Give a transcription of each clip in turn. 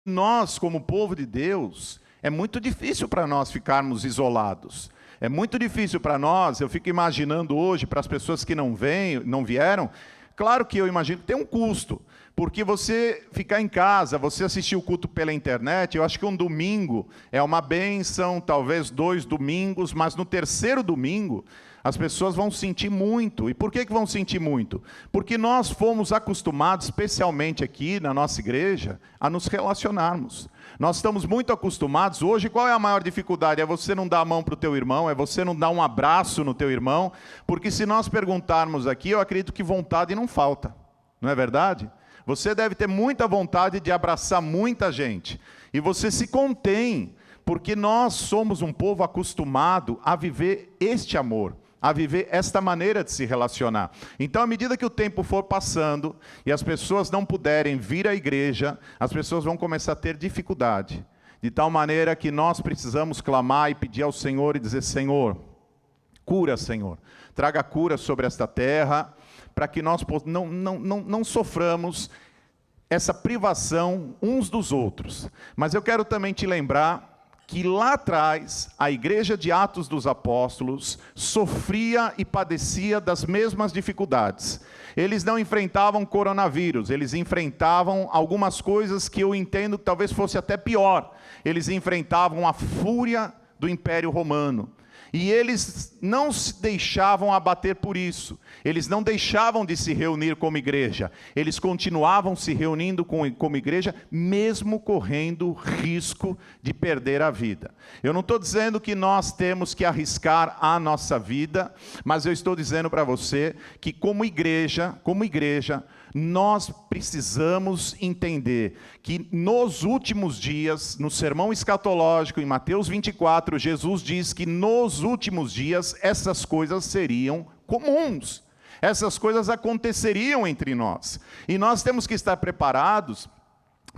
nós, como povo de Deus, é muito difícil para nós ficarmos isolados. É muito difícil para nós, eu fico imaginando hoje, para as pessoas que não vieram, claro que eu imagino que tem um custo, porque você ficar em casa, você assistir o culto pela internet, eu acho que um domingo é uma bênção, talvez 2 domingos, mas no terceiro domingo, as pessoas vão sentir muito. E por que vão sentir muito? Porque nós fomos acostumados, especialmente aqui na nossa igreja, a nos relacionarmos. Nós estamos muito acostumados. Hoje, qual é a maior dificuldade? É você não dar a mão para o teu irmão, é você não dar um abraço no teu irmão, porque se nós perguntarmos aqui, eu acredito que vontade não falta. Não é verdade? Você deve ter muita vontade de abraçar muita gente. E você se contém, porque nós somos um povo acostumado a viver este amor, a viver esta maneira de se relacionar. Então, à medida que o tempo for passando e as pessoas não puderem vir à igreja, as pessoas vão começar a ter dificuldade. De tal maneira que nós precisamos clamar e pedir ao Senhor e dizer: Senhor, cura, Senhor. Traga cura sobre esta terra, para que nós não soframos essa privação uns dos outros. Mas eu quero também te lembrar que lá atrás, a igreja de Atos dos Apóstolos sofria e padecia das mesmas dificuldades. Eles não enfrentavam coronavírus, eles enfrentavam algumas coisas que eu entendo que talvez fosse até pior. Eles enfrentavam a fúria do Império Romano. E eles não se deixavam abater por isso. Eles não deixavam de se reunir como igreja. Eles continuavam se reunindo como igreja, mesmo correndo risco de perder a vida. Eu não estou dizendo que nós temos que arriscar a nossa vida, mas eu estou dizendo para você que como igreja, nós precisamos entender que nos últimos dias, no sermão escatológico, em Mateus 24, Jesus diz que nos últimos dias essas coisas seriam comuns. Essas coisas aconteceriam entre nós. E nós temos que estar preparados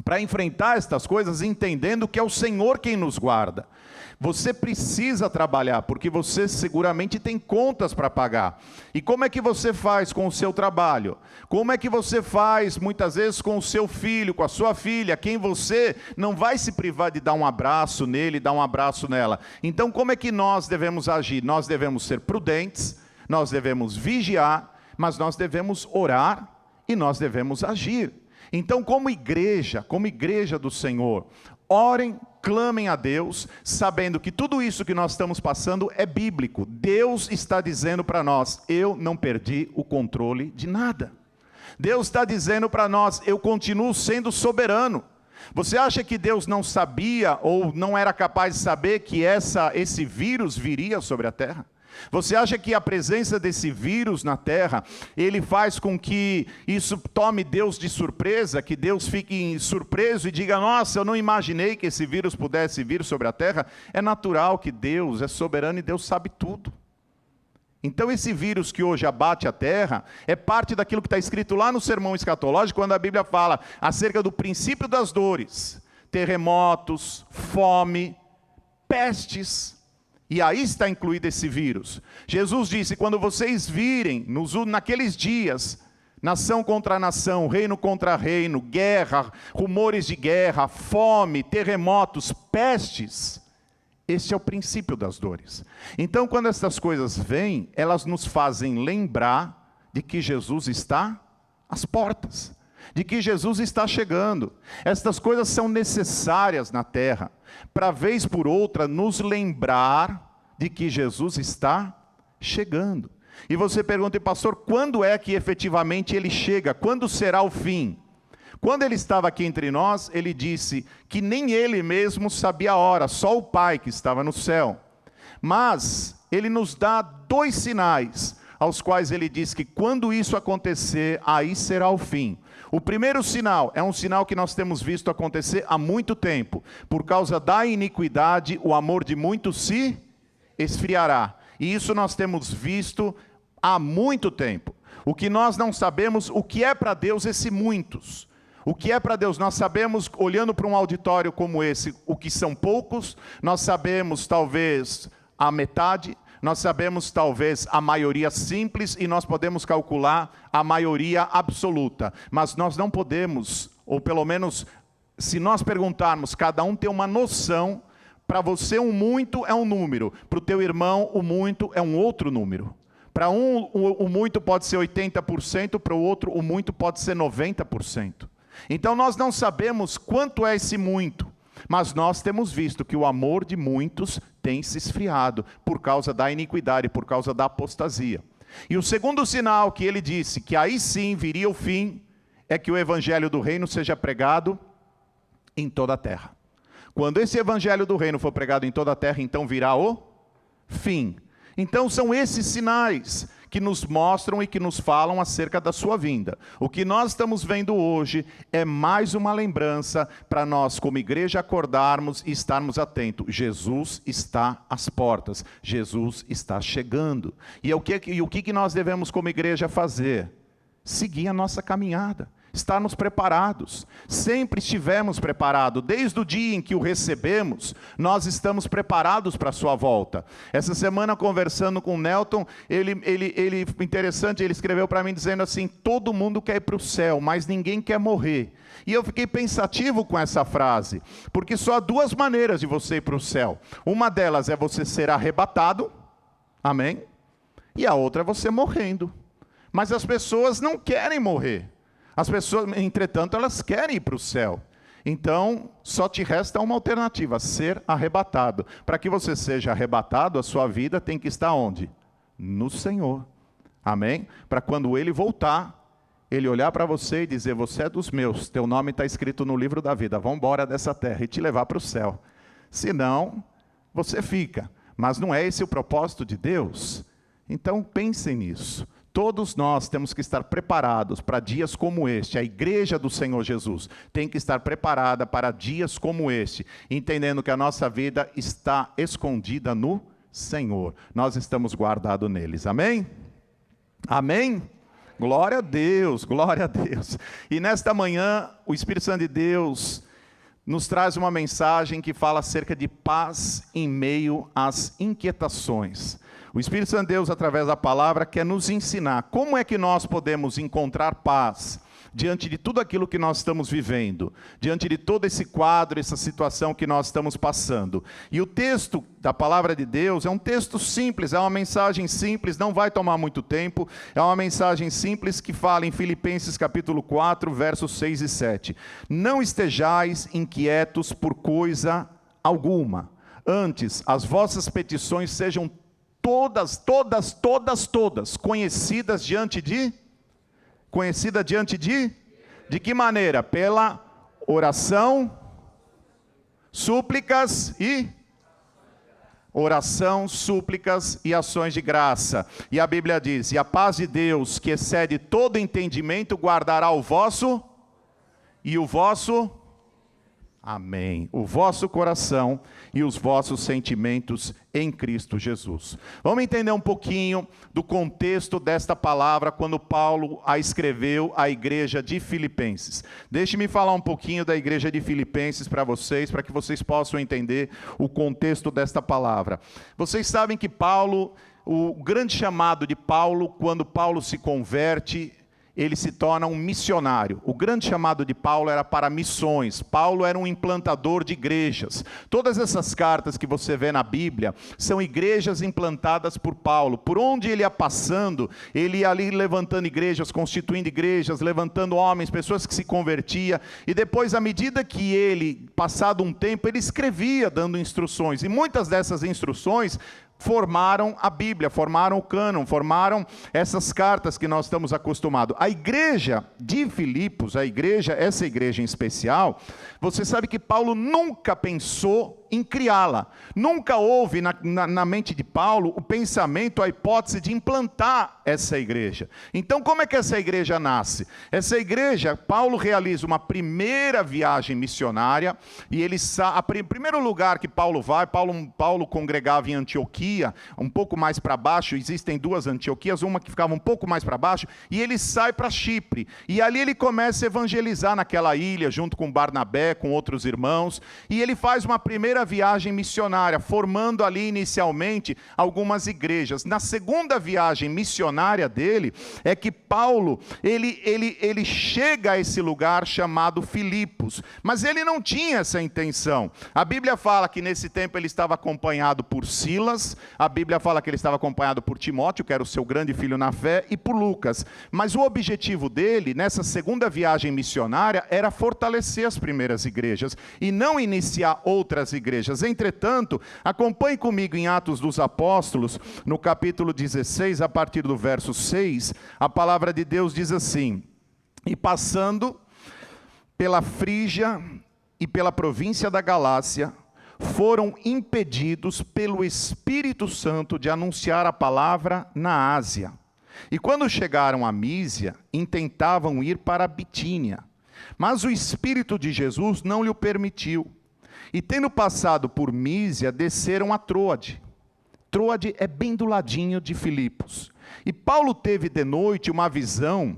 para enfrentar estas coisas, entendendo que é o Senhor quem nos guarda. Você precisa trabalhar, porque você seguramente tem contas para pagar. E como é que você faz com o seu trabalho? Como é que você faz, muitas vezes, com o seu filho, com a sua filha, quem você não vai se privar de dar um abraço nele, dar um abraço nela? Então, como é que nós devemos agir? Nós devemos ser prudentes, nós devemos vigiar, mas nós devemos orar e nós devemos agir. Então, como igreja do Senhor, orem, clamem a Deus, sabendo que tudo isso que nós estamos passando é bíblico. Deus está dizendo para nós: eu não perdi o controle de nada. Deus está dizendo para nós: eu continuo sendo soberano. Você acha que Deus não sabia ou não era capaz de saber que esse vírus viria sobre a terra? Você acha que a presença desse vírus na terra, ele faz com que isso tome Deus de surpresa, que Deus fique surpreso e diga: nossa, eu não imaginei que esse vírus pudesse vir sobre a terra? É natural que Deus é soberano e Deus sabe tudo. Então esse vírus que hoje abate a terra, é parte daquilo que está escrito lá no sermão escatológico, quando a Bíblia fala acerca do princípio das dores, terremotos, fome, pestes. E aí está incluído esse vírus. Jesus disse: quando vocês virem, naqueles dias, nação contra nação, reino contra reino, guerra, rumores de guerra, fome, terremotos, pestes, esse é o princípio das dores. Então, quando essas coisas vêm, elas nos fazem lembrar de que Jesus está às portas, de que Jesus está chegando. Estas coisas são necessárias na terra, para vez por outra nos lembrar de que Jesus está chegando. E você pergunta: pastor, quando é que efetivamente ele chega? Quando será o fim? Quando ele estava aqui entre nós, ele disse que nem ele mesmo sabia a hora, só o Pai que estava no céu. Mas ele nos dá 2 sinais, aos quais ele diz que quando isso acontecer, aí será o fim. O primeiro sinal é um sinal que nós temos visto acontecer há muito tempo. Por causa da iniquidade, o amor de muitos se esfriará. E isso nós temos visto há muito tempo. O que nós não sabemos, o que é para Deus esse muitos. O que é para Deus? Nós sabemos, olhando para um auditório como esse, o que são poucos. Nós sabemos talvez a metade. Nós sabemos talvez a maioria simples e nós podemos calcular a maioria absoluta. Mas nós não podemos, ou pelo menos se nós perguntarmos, cada um tem uma noção. Para você um muito é um número, para o teu irmão o muito é um outro número. Para um o muito pode ser 80%, para o outro o muito pode ser 90%. Então nós não sabemos quanto é esse muito, mas nós temos visto que o amor de muitos tem se esfriado por causa da iniquidade, por causa da apostasia. E o segundo sinal que ele disse, que aí sim viria o fim, é que o evangelho do reino seja pregado em toda a terra. Quando esse evangelho do reino for pregado em toda a terra, então virá o fim. Então são esses sinais que nos mostram e que nos falam acerca da sua vinda. O que nós estamos vendo hoje é mais uma lembrança para nós, como igreja, acordarmos e estarmos atentos. Jesus está às portas, Jesus está chegando. E o que nós devemos como igreja fazer? Seguir a nossa caminhada. Estarmos preparados, sempre estivemos preparados, desde o dia em que o recebemos, nós estamos preparados para a sua volta. Essa semana, conversando com o Nelton, interessante, ele escreveu para mim dizendo assim, todo mundo quer ir para o céu, mas ninguém quer morrer. E eu fiquei pensativo com essa frase, porque só há duas maneiras de você ir para o céu. Uma delas é você ser arrebatado, amém? E a outra é você morrendo. Mas as pessoas não querem morrer. As pessoas, entretanto, elas querem ir para o céu. Então, só te resta uma alternativa, ser arrebatado. Para que você seja arrebatado, a sua vida tem que estar onde? No Senhor. Amém? Para quando Ele voltar, Ele olhar para você e dizer, você é dos meus, teu nome está escrito no livro da vida, vamos embora dessa terra e te levar para o céu. Senão, você fica. Mas não é esse o propósito de Deus? Então, pensem nisso. Todos nós temos que estar preparados para dias como este. A igreja do Senhor Jesus tem que estar preparada para dias como este, entendendo que a nossa vida está escondida no Senhor. Nós estamos guardados neles. Amém? Amém? Glória a Deus, glória a Deus. E nesta manhã, o Espírito Santo de Deus nos traz uma mensagem que fala acerca de paz em meio às inquietações. O Espírito Santo de Deus, através da palavra, quer nos ensinar como é que nós podemos encontrar paz diante de tudo aquilo que nós estamos vivendo, diante de todo esse quadro, essa situação que nós estamos passando. E o texto da palavra de Deus é um texto simples, é uma mensagem simples, não vai tomar muito tempo, é uma mensagem simples que fala em Filipenses capítulo 4, versos 6 e 7. Não estejais inquietos por coisa alguma, antes as vossas petições sejam todas, conhecidas diante de? Conhecida diante de? De que maneira? Pela oração, súplicas e? Oração, súplicas e ações de graça. E a Bíblia diz, e a paz de Deus, que excede todo entendimento, guardará o vosso e o vosso... Amém. O vosso coração e os vossos sentimentos em Cristo Jesus. Vamos entender um pouquinho do contexto desta palavra quando Paulo a escreveu à igreja de Filipenses. Deixe-me falar um pouquinho da igreja de Filipenses para vocês, para que vocês possam entender o contexto desta palavra. Vocês sabem que Paulo, o grande chamado de Paulo, quando Paulo se converte, ele se torna um missionário. O grande chamado de Paulo era para missões. Paulo era um implantador de igrejas. Todas essas cartas que você vê na Bíblia são igrejas implantadas por Paulo. Por onde ele ia passando, ele ia ali levantando igrejas, constituindo igrejas, levantando homens, pessoas que se convertiam. E depois, à medida que ele, passado um tempo, ele escrevia dando instruções. E muitas dessas instruções formaram a Bíblia, formaram o cânon, formaram essas cartas que nós estamos acostumados. A igreja de Filipos, essa igreja em especial, você sabe que Paulo nunca pensou em criá-la. Nunca houve na mente de Paulo o pensamento, a hipótese de implantar essa igreja. Então, como é que essa igreja nasce? Essa igreja, Paulo realiza uma primeira viagem missionária, e ele primeiro lugar que Paulo vai, Paulo congregava em Antioquia, Antioquia, um pouco mais para baixo. Existem duas Antioquias, uma que ficava um pouco mais para baixo, e ele sai para Chipre. E ali ele começa a evangelizar naquela ilha, junto com Barnabé, com outros irmãos. E ele faz uma primeira viagem missionária, formando ali inicialmente algumas igrejas. Na segunda viagem missionária dele, é que Paulo, ele chega a esse lugar chamado Filipos. Mas ele não tinha essa intenção. A Bíblia fala que nesse tempo ele estava acompanhado por Silas, a Bíblia fala que ele estava acompanhado por Timóteo, que era o seu grande filho na fé, e por Lucas. Mas o objetivo dele, nessa segunda viagem missionária, era fortalecer as primeiras igrejas, e não iniciar outras igrejas. Entretanto, acompanhe comigo em Atos dos Apóstolos, no capítulo 16, a partir do verso 6, a palavra de Deus diz assim: e passando pela Frígia e pela província da Galácia, foram impedidos pelo Espírito Santo de anunciar a palavra na Ásia. E quando chegaram a Mísia, intentavam ir para a Bitínia, mas o Espírito de Jesus não lhe o permitiu. E tendo passado por Mísia, desceram a Troade. Troade é bem do ladinho de Filipos. E Paulo teve de noite uma visão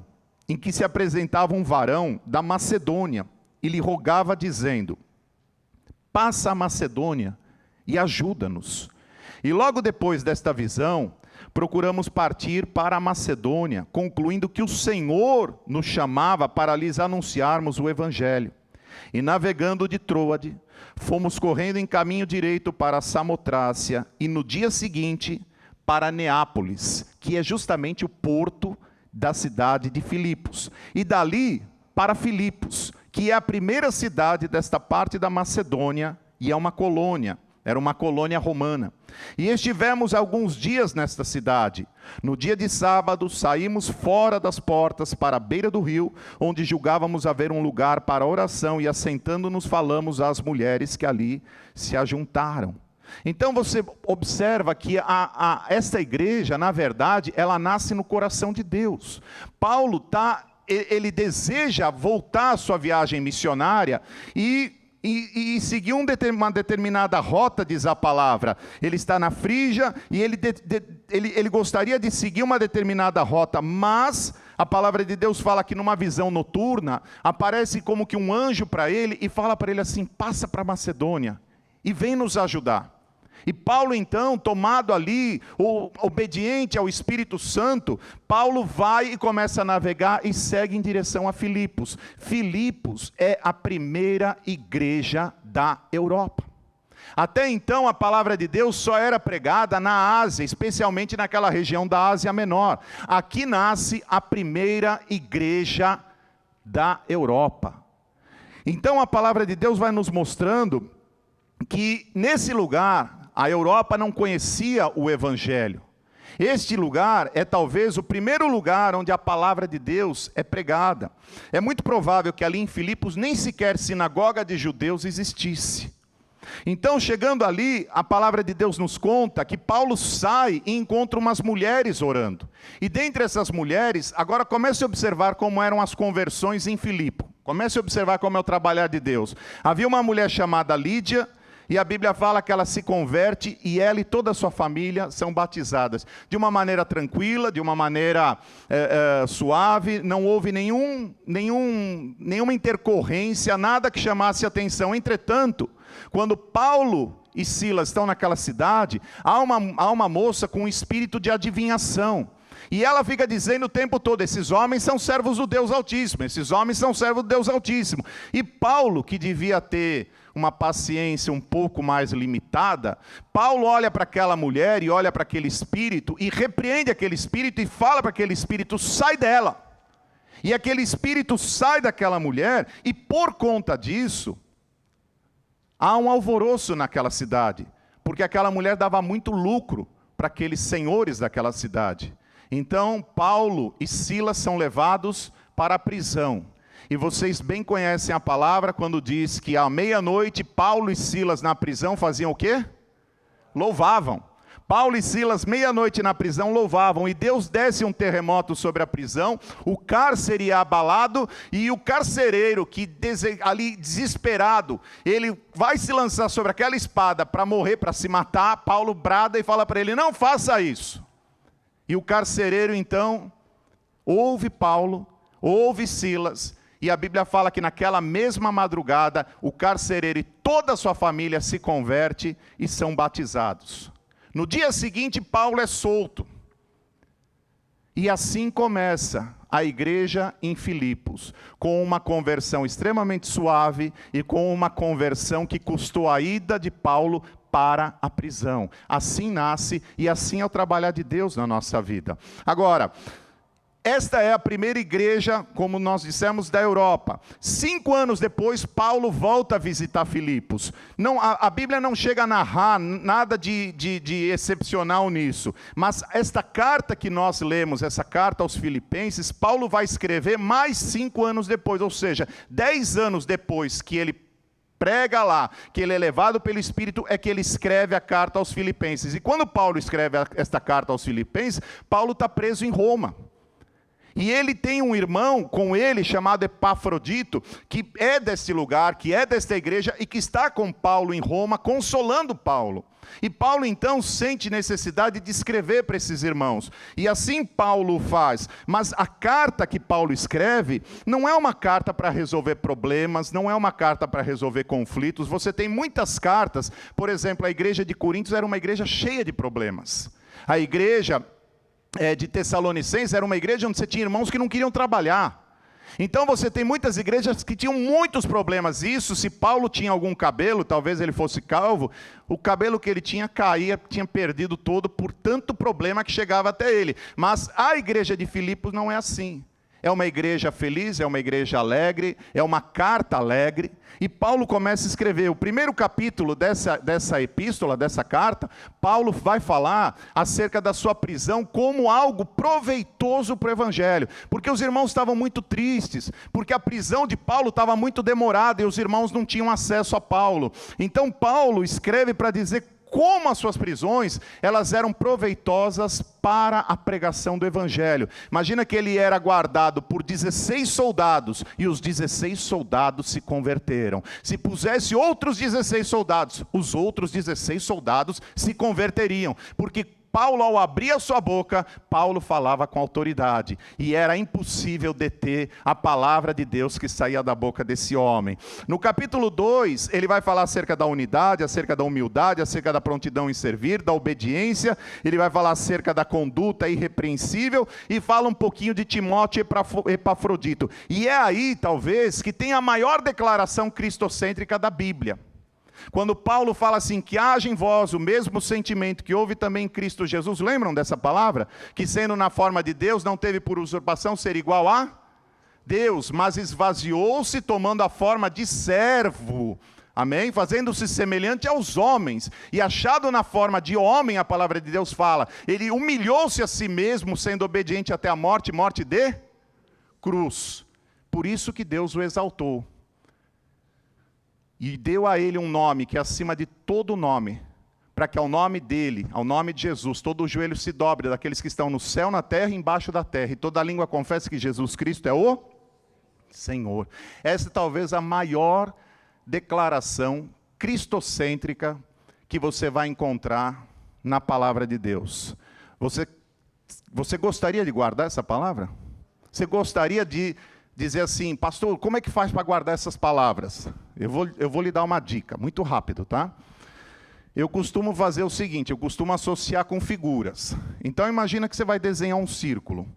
em que se apresentava um varão da Macedônia e lhe rogava dizendo: passa a Macedônia e ajuda-nos. E logo depois desta visão, procuramos partir para a Macedônia, concluindo que o Senhor nos chamava para lhes anunciarmos o Evangelho. E navegando de Troade, fomos correndo em caminho direito para a Samotrácia, e no dia seguinte para Neápolis, que é justamente o porto da cidade de Filipos. E dali para Filipos, que é a primeira cidade desta parte da Macedônia, e é uma colônia, era uma colônia romana. E estivemos alguns dias nesta cidade. No dia de sábado, saímos fora das portas para a beira do rio, onde julgávamos haver um lugar para oração, e assentando-nos falamos às mulheres que ali se ajuntaram. Então você observa que esta igreja, na verdade, ela nasce no coração de Deus. Paulo ele deseja voltar à sua viagem missionária e seguir uma determinada rota, diz a palavra. Ele está na Frígia e ele gostaria de seguir uma determinada rota, mas a palavra de Deus fala que numa visão noturna, aparece como que um anjo para ele e fala para ele assim: passa para Macedônia e vem nos ajudar. E Paulo então, tomado ali, obediente ao Espírito Santo, Paulo vai e começa a navegar e segue em direção a Filipos. Filipos é a primeira igreja da Europa. Até então a palavra de Deus só era pregada na Ásia, especialmente naquela região da Ásia Menor. Aqui nasce a primeira igreja da Europa. Então a palavra de Deus vai nos mostrando que nesse lugar a Europa não conhecia o Evangelho. Este lugar é talvez o primeiro lugar onde a palavra de Deus é pregada. É muito provável que ali em Filipos nem sequer sinagoga de judeus existisse. Então, chegando ali, a palavra de Deus nos conta que Paulo sai e encontra umas mulheres orando. E dentre essas mulheres, agora comece a observar como eram as conversões em Filipo. Comece a observar como é o trabalhar de Deus. Havia uma mulher chamada Lídia, e a Bíblia fala que ela se converte e ela e toda a sua família são batizadas. De uma maneira tranquila, de uma maneira suave, não houve nenhuma intercorrência, nada que chamasse atenção. Entretanto, quando Paulo e Silas estão naquela cidade, há uma moça com um espírito de adivinhação. E ela fica dizendo o tempo todo: esses homens são servos do Deus Altíssimo, esses homens são servos do Deus Altíssimo. E Paulo, que devia ter uma paciência um pouco mais limitada, Paulo olha para aquela mulher e olha para aquele espírito e repreende aquele espírito e fala para aquele espírito: sai dela. E aquele espírito sai daquela mulher e por conta disso, há um alvoroço naquela cidade, porque aquela mulher dava muito lucro para aqueles senhores daquela cidade. Então Paulo e Silas são levados para a prisão. E vocês bem conhecem a palavra quando diz que à meia-noite Paulo e Silas na prisão faziam o quê? Louvavam. Paulo e Silas, meia-noite na prisão, louvavam, e Deus desce um terremoto sobre a prisão, o cárcere é abalado, e o carcereiro, que ali desesperado, ele vai se lançar sobre aquela espada para morrer, para se matar. Paulo brada e fala para ele: não faça isso. E o carcereiro então ouve Paulo, ouve Silas, e a Bíblia fala que naquela mesma madrugada, o carcereiro e toda a sua família se converte e são batizados. No dia seguinte, Paulo é solto. E assim começa a igreja em Filipos, com uma conversão extremamente suave e com uma conversão que custou a ida de Paulo para a prisão. Assim nasce e assim é o trabalhar de Deus na nossa vida. Agora, esta é a primeira igreja, como nós dissemos, da Europa. 5 anos depois, Paulo volta a visitar Filipos. A Bíblia não chega a narrar nada de excepcional nisso. Mas esta carta que nós lemos, essa carta aos Filipenses, Paulo vai escrever mais 5 anos depois. Ou seja, 10 anos depois que ele prega lá, que ele é levado pelo Espírito, é que ele escreve a carta aos Filipenses. E quando Paulo escreve esta carta aos Filipenses, Paulo está preso em Roma. E ele tem um irmão com ele chamado Epafrodito, que é deste lugar, que é desta igreja e que está com Paulo em Roma, consolando Paulo. E Paulo então sente necessidade de escrever para esses irmãos. E assim Paulo faz. Mas a carta que Paulo escreve não é uma carta para resolver problemas, não é uma carta para resolver conflitos. Você tem muitas cartas, por exemplo, a igreja de Coríntios era uma igreja cheia de problemas. A igreja de Tessalonicenses era uma igreja onde você tinha irmãos que não queriam trabalhar. Então você tem muitas igrejas que tinham muitos problemas. Isso, se Paulo tinha algum cabelo, talvez ele fosse calvo, o cabelo que ele tinha caía, tinha perdido todo por tanto problema que chegava até ele. Mas a igreja de Filipos não é assim. É uma igreja feliz, é uma igreja alegre, é uma carta alegre. E Paulo começa a escrever. O primeiro capítulo dessa epístola, dessa carta, Paulo vai falar acerca da sua prisão como algo proveitoso para o evangelho. Porque os irmãos estavam muito tristes, porque a prisão de Paulo estava muito demorada e os irmãos não tinham acesso a Paulo. Então Paulo escreve para dizer como as suas prisões, elas eram proveitosas para a pregação do evangelho. Imagina que ele era guardado por 16 soldados, e os 16 soldados se converteram. Se pusesse outros 16 soldados, os outros 16 soldados se converteriam, porque Paulo, ao abrir a sua boca, Paulo falava com autoridade, e era impossível deter a palavra de Deus que saía da boca desse homem. No capítulo 2, ele vai falar acerca da unidade, acerca da humildade, acerca da prontidão em servir, da obediência, ele vai falar acerca da conduta irrepreensível, e fala um pouquinho de Timóteo e Epafrodito. E é aí, talvez, que tem a maior declaração cristocêntrica da Bíblia. Quando Paulo fala assim, que haja em vós o mesmo sentimento que houve também em Cristo Jesus, lembram dessa palavra? Que sendo na forma de Deus, não teve por usurpação ser igual a Deus, mas esvaziou-se tomando a forma de servo, amém? Fazendo-se semelhante aos homens, e achado na forma de homem, a palavra de Deus fala, ele humilhou-se a si mesmo, sendo obediente até a morte, morte de cruz. Por isso que Deus o exaltou. E deu a ele um nome que é acima de todo nome, para que ao nome dele, ao nome de Jesus, todo o joelho se dobre, daqueles que estão no céu, na terra e embaixo da terra, e toda a língua confesse que Jesus Cristo é o Senhor. Essa é talvez a maior declaração cristocêntrica que você vai encontrar na palavra de Deus. Você gostaria de guardar essa palavra? Você gostaria de dizer assim, pastor, como é que faz para guardar essas palavras? Eu vou lhe dar uma dica, muito rápido, tá? Eu costumo fazer o seguinte, eu costumo associar com figuras. Então imagina que você vai desenhar um círculo.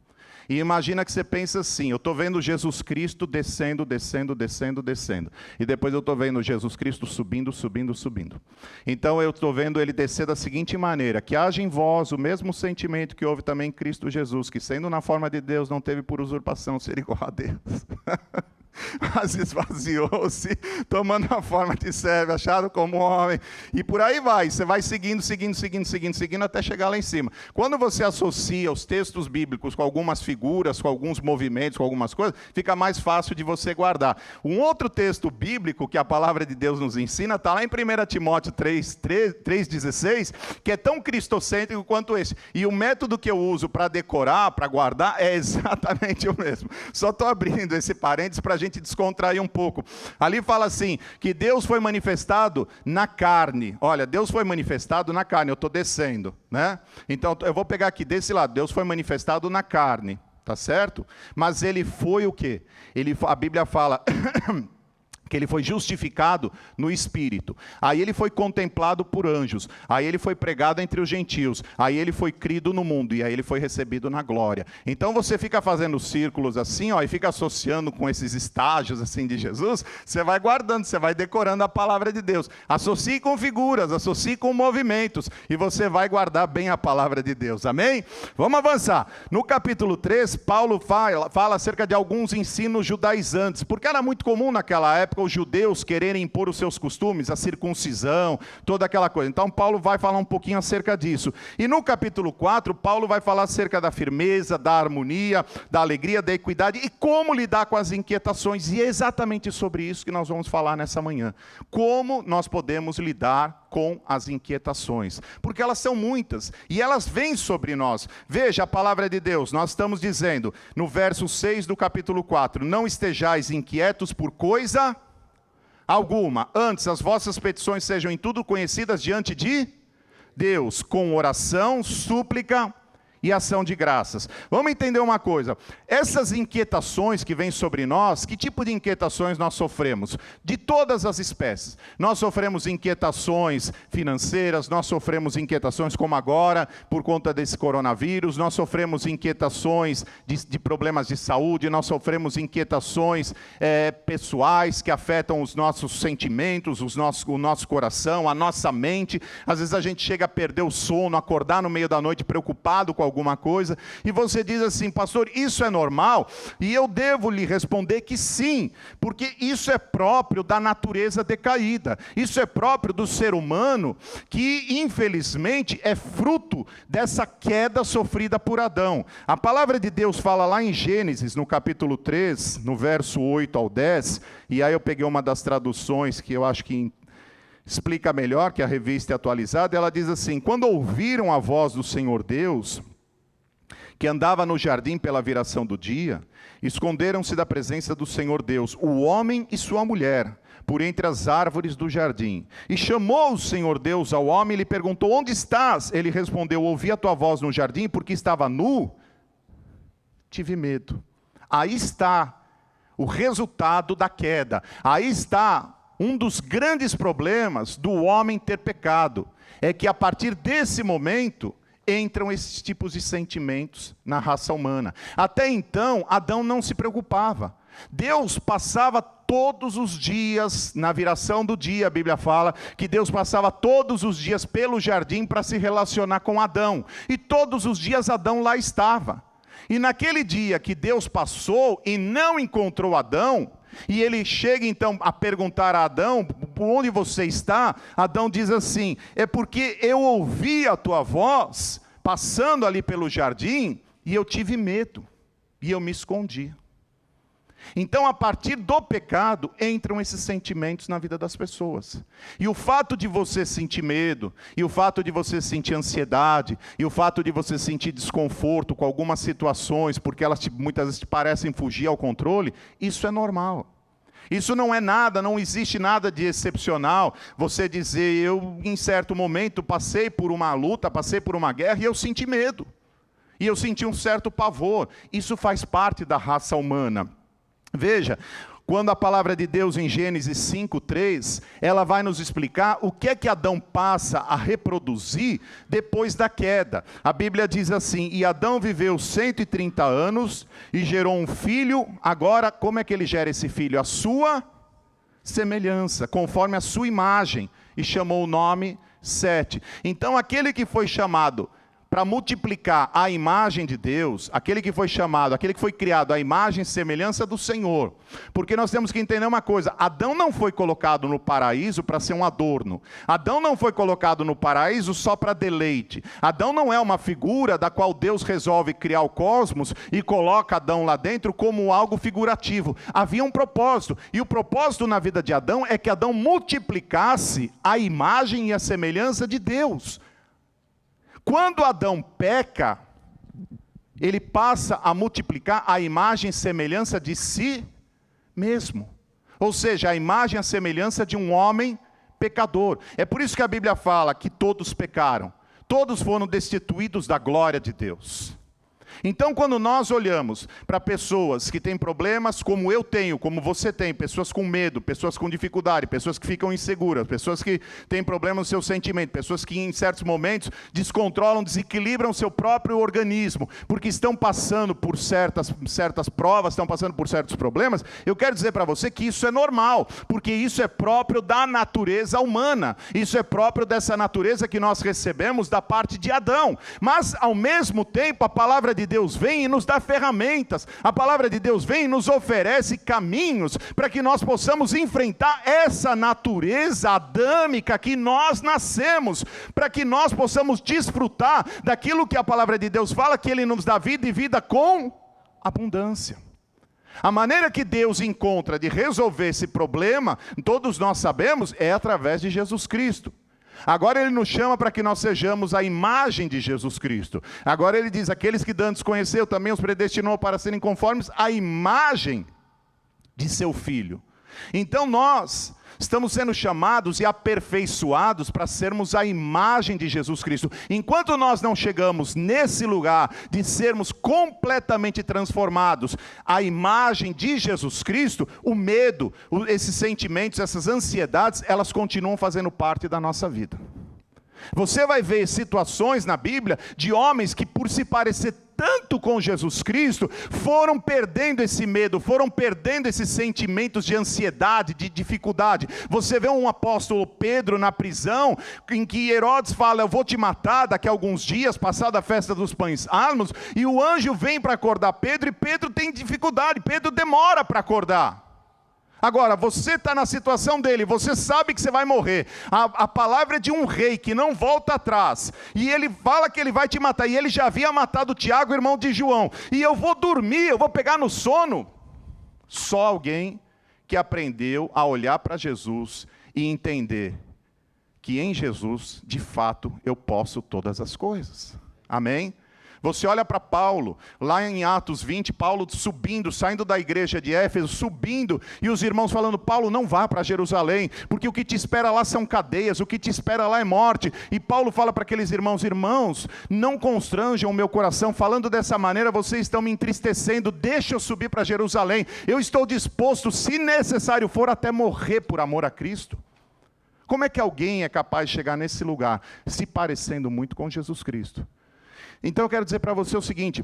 E imagina que você pensa assim, eu estou vendo Jesus Cristo descendo, descendo, descendo, descendo. E depois eu estou vendo Jesus Cristo subindo, subindo, subindo. Então eu estou vendo ele descer da seguinte maneira, que haja em vós o mesmo sentimento que houve também em Cristo Jesus, que sendo na forma de Deus não teve por usurpação ser igual a Deus. mas esvaziou-se, tomando a forma de servo, achado como homem, e por aí vai, você vai seguindo, até chegar lá em cima. Quando você associa os textos bíblicos com algumas figuras, com alguns movimentos, com algumas coisas, fica mais fácil de você guardar. Um outro texto bíblico que a palavra de Deus nos ensina, está lá em 1 Timóteo 3,16, que é tão cristocêntrico quanto esse. E o método que eu uso para decorar, para guardar, é exatamente o mesmo. Só estou abrindo esse parênteses para a gente descontrair um pouco. Ali fala assim, que Deus foi manifestado na carne. Olha, Deus foi manifestado na carne, eu estou descendo, né? Então, eu vou pegar aqui desse lado, Deus foi manifestado na carne, tá certo? Mas ele foi o quê? A Bíblia fala... que ele foi justificado no Espírito, aí ele foi contemplado por anjos, aí ele foi pregado entre os gentios, aí ele foi crido no mundo, e aí ele foi recebido na glória. Então você fica fazendo círculos assim, ó, e fica associando com esses estágios assim de Jesus, você vai guardando, você vai decorando a palavra de Deus. Associe com figuras, associe com movimentos, e você vai guardar bem a palavra de Deus, amém? Vamos avançar. No capítulo 3, Paulo fala acerca de alguns ensinos judaizantes, porque era muito comum naquela época os judeus quererem impor os seus costumes, a circuncisão, toda aquela coisa. Então Paulo vai falar um pouquinho acerca disso. E no capítulo 4, Paulo vai falar acerca da firmeza, da harmonia, da alegria, da equidade e como lidar com as inquietações. E é exatamente sobre isso que nós vamos falar nessa manhã. Como nós podemos lidar com as inquietações. Porque elas são muitas e elas vêm sobre nós. Veja a palavra de Deus, nós estamos dizendo no verso 6 do capítulo 4, não estejais inquietos por coisa alguma, antes as vossas petições sejam em tudo conhecidas diante de Deus, com oração, súplica e ação de graças. Vamos entender uma coisa, essas inquietações que vêm sobre nós, que tipo de inquietações nós sofremos? De todas as espécies. Nós sofremos inquietações financeiras, nós sofremos inquietações como agora, por conta desse coronavírus, nós sofremos inquietações de problemas de saúde, nós sofremos inquietações pessoais que afetam os nossos sentimentos, o nosso coração, a nossa mente. Às vezes a gente chega a perder o sono, acordar no meio da noite preocupado com alguma coisa, e você diz assim, pastor, isso é normal? E eu devo lhe responder que sim, porque isso é próprio da natureza decaída, isso é próprio do ser humano, que infelizmente é fruto dessa queda sofrida por Adão. A palavra de Deus fala lá em Gênesis, no capítulo 3, no verso 8 ao 10, e aí eu peguei uma das traduções que eu acho que explica melhor, que a revista é atualizada. Ela diz assim, quando ouviram a voz do Senhor Deus, que andava no jardim pela viração do dia, esconderam-se da presença do Senhor Deus, o homem e sua mulher, por entre as árvores do jardim. E chamou o Senhor Deus ao homem e lhe perguntou, onde estás? Ele respondeu, ouvi a tua voz no jardim, porque estava nu, tive medo. Aí está o resultado da queda, aí está um dos grandes problemas do homem ter pecado, é que a partir desse momento, entram esses tipos de sentimentos na raça humana. Até então, Adão não se preocupava. Deus passava todos os dias, na viração do dia, a Bíblia fala, que Deus passava todos os dias pelo jardim para se relacionar com Adão. E todos os dias Adão lá estava. E naquele dia que Deus passou e não encontrou Adão, e ele chega então a perguntar a Adão, por onde você está? Adão diz assim, é porque eu ouvi a tua voz, passando ali pelo jardim, e eu tive medo, e eu me escondi. Então, a partir do pecado, entram esses sentimentos na vida das pessoas. E o fato de você sentir medo, e o fato de você sentir ansiedade, e o fato de você sentir desconforto com algumas situações, porque elas muitas vezes te parecem fugir ao controle, isso é normal. Isso não é nada, não existe nada de excepcional. Você dizer, eu em certo momento passei por uma luta, passei por uma guerra, e eu senti medo. E eu senti um certo pavor. Isso faz parte da raça humana. Veja, quando a palavra de Deus em Gênesis 5:3, ela vai nos explicar o que é que Adão passa a reproduzir depois da queda. A Bíblia diz assim, e Adão viveu 130 anos e gerou um filho. Agora, como é que ele gera esse filho? A sua semelhança, conforme a sua imagem, e chamou o nome Sete. Então, aquele que foi chamado para multiplicar a imagem de Deus, aquele que foi chamado, aquele que foi criado à imagem e semelhança do Senhor. Porque nós temos que entender uma coisa: Adão não foi colocado no paraíso para ser um adorno. Adão não foi colocado no paraíso só para deleite. Adão não é uma figura da qual Deus resolve criar o cosmos e coloca Adão lá dentro como algo figurativo. Havia um propósito, e o propósito na vida de Adão é que Adão multiplicasse a imagem e a semelhança de Deus. Quando Adão peca, ele passa a multiplicar a imagem e semelhança de si mesmo. Ou seja, a imagem e a semelhança de um homem pecador. É por isso que a Bíblia fala que todos pecaram. Todos foram destituídos da glória de Deus. Então, quando nós olhamos para pessoas que têm problemas, como eu tenho, como você tem, pessoas com medo, pessoas com dificuldade, pessoas que ficam inseguras, pessoas que têm problemas no seu sentimento, pessoas que em certos momentos descontrolam, desequilibram o seu próprio organismo, porque estão passando por certas provas, estão passando por certos problemas, eu quero dizer para você que isso é normal, porque isso é próprio da natureza humana, isso é próprio dessa natureza que nós recebemos da parte de Adão. Mas, ao mesmo tempo, a palavra de Deus vem e nos dá ferramentas, a palavra de Deus vem e nos oferece caminhos para que nós possamos enfrentar essa natureza adâmica que nós nascemos, para que nós possamos desfrutar daquilo que a palavra de Deus fala, que Ele nos dá vida e vida com abundância. A maneira que Deus encontra de resolver esse problema, todos nós sabemos, é através de Jesus Cristo. Agora Ele nos chama para que nós sejamos a imagem de Jesus Cristo. Agora Ele diz: aqueles que dantes conheceu, também os predestinou para serem conformes à imagem de seu Filho. Então nós estamos sendo chamados e aperfeiçoados para sermos a imagem de Jesus Cristo. Enquanto nós não chegamos nesse lugar de sermos completamente transformados à imagem de Jesus Cristo, o medo, esses sentimentos, essas ansiedades, elas continuam fazendo parte da nossa vida. Você vai ver situações na Bíblia de homens que, por se parecer tanto com Jesus Cristo, foram perdendo esse medo, foram perdendo esses sentimentos de ansiedade, de dificuldade. Você vê um apóstolo Pedro na prisão, em que Herodes fala: eu vou te matar daqui a alguns dias, passada a festa dos pães asmos, e o anjo vem para acordar Pedro, e Pedro tem dificuldade, Pedro demora para acordar. Agora, você está na situação dele, você sabe que você vai morrer. A palavra é de um rei que não volta atrás. E ele fala que ele vai te matar. E ele já havia matado Tiago, irmão de João. E eu vou dormir, eu vou pegar no sono. Só alguém que aprendeu a olhar para Jesus e entender que em Jesus, de fato, eu posso todas as coisas. Amém? Você olha para Paulo, lá em Atos 20, Paulo subindo, saindo da igreja de Éfeso, subindo, e os irmãos falando: Paulo, não vá para Jerusalém, porque o que te espera lá são cadeias, o que te espera lá é morte. E Paulo fala para aqueles irmãos: irmãos, não constranjam o meu coração, falando dessa maneira vocês estão me entristecendo, deixa eu subir para Jerusalém, eu estou disposto, se necessário for, até morrer por amor a Cristo. Como é que alguém é capaz de chegar nesse lugar, se parecendo muito com Jesus Cristo? Então eu quero dizer para você o seguinte: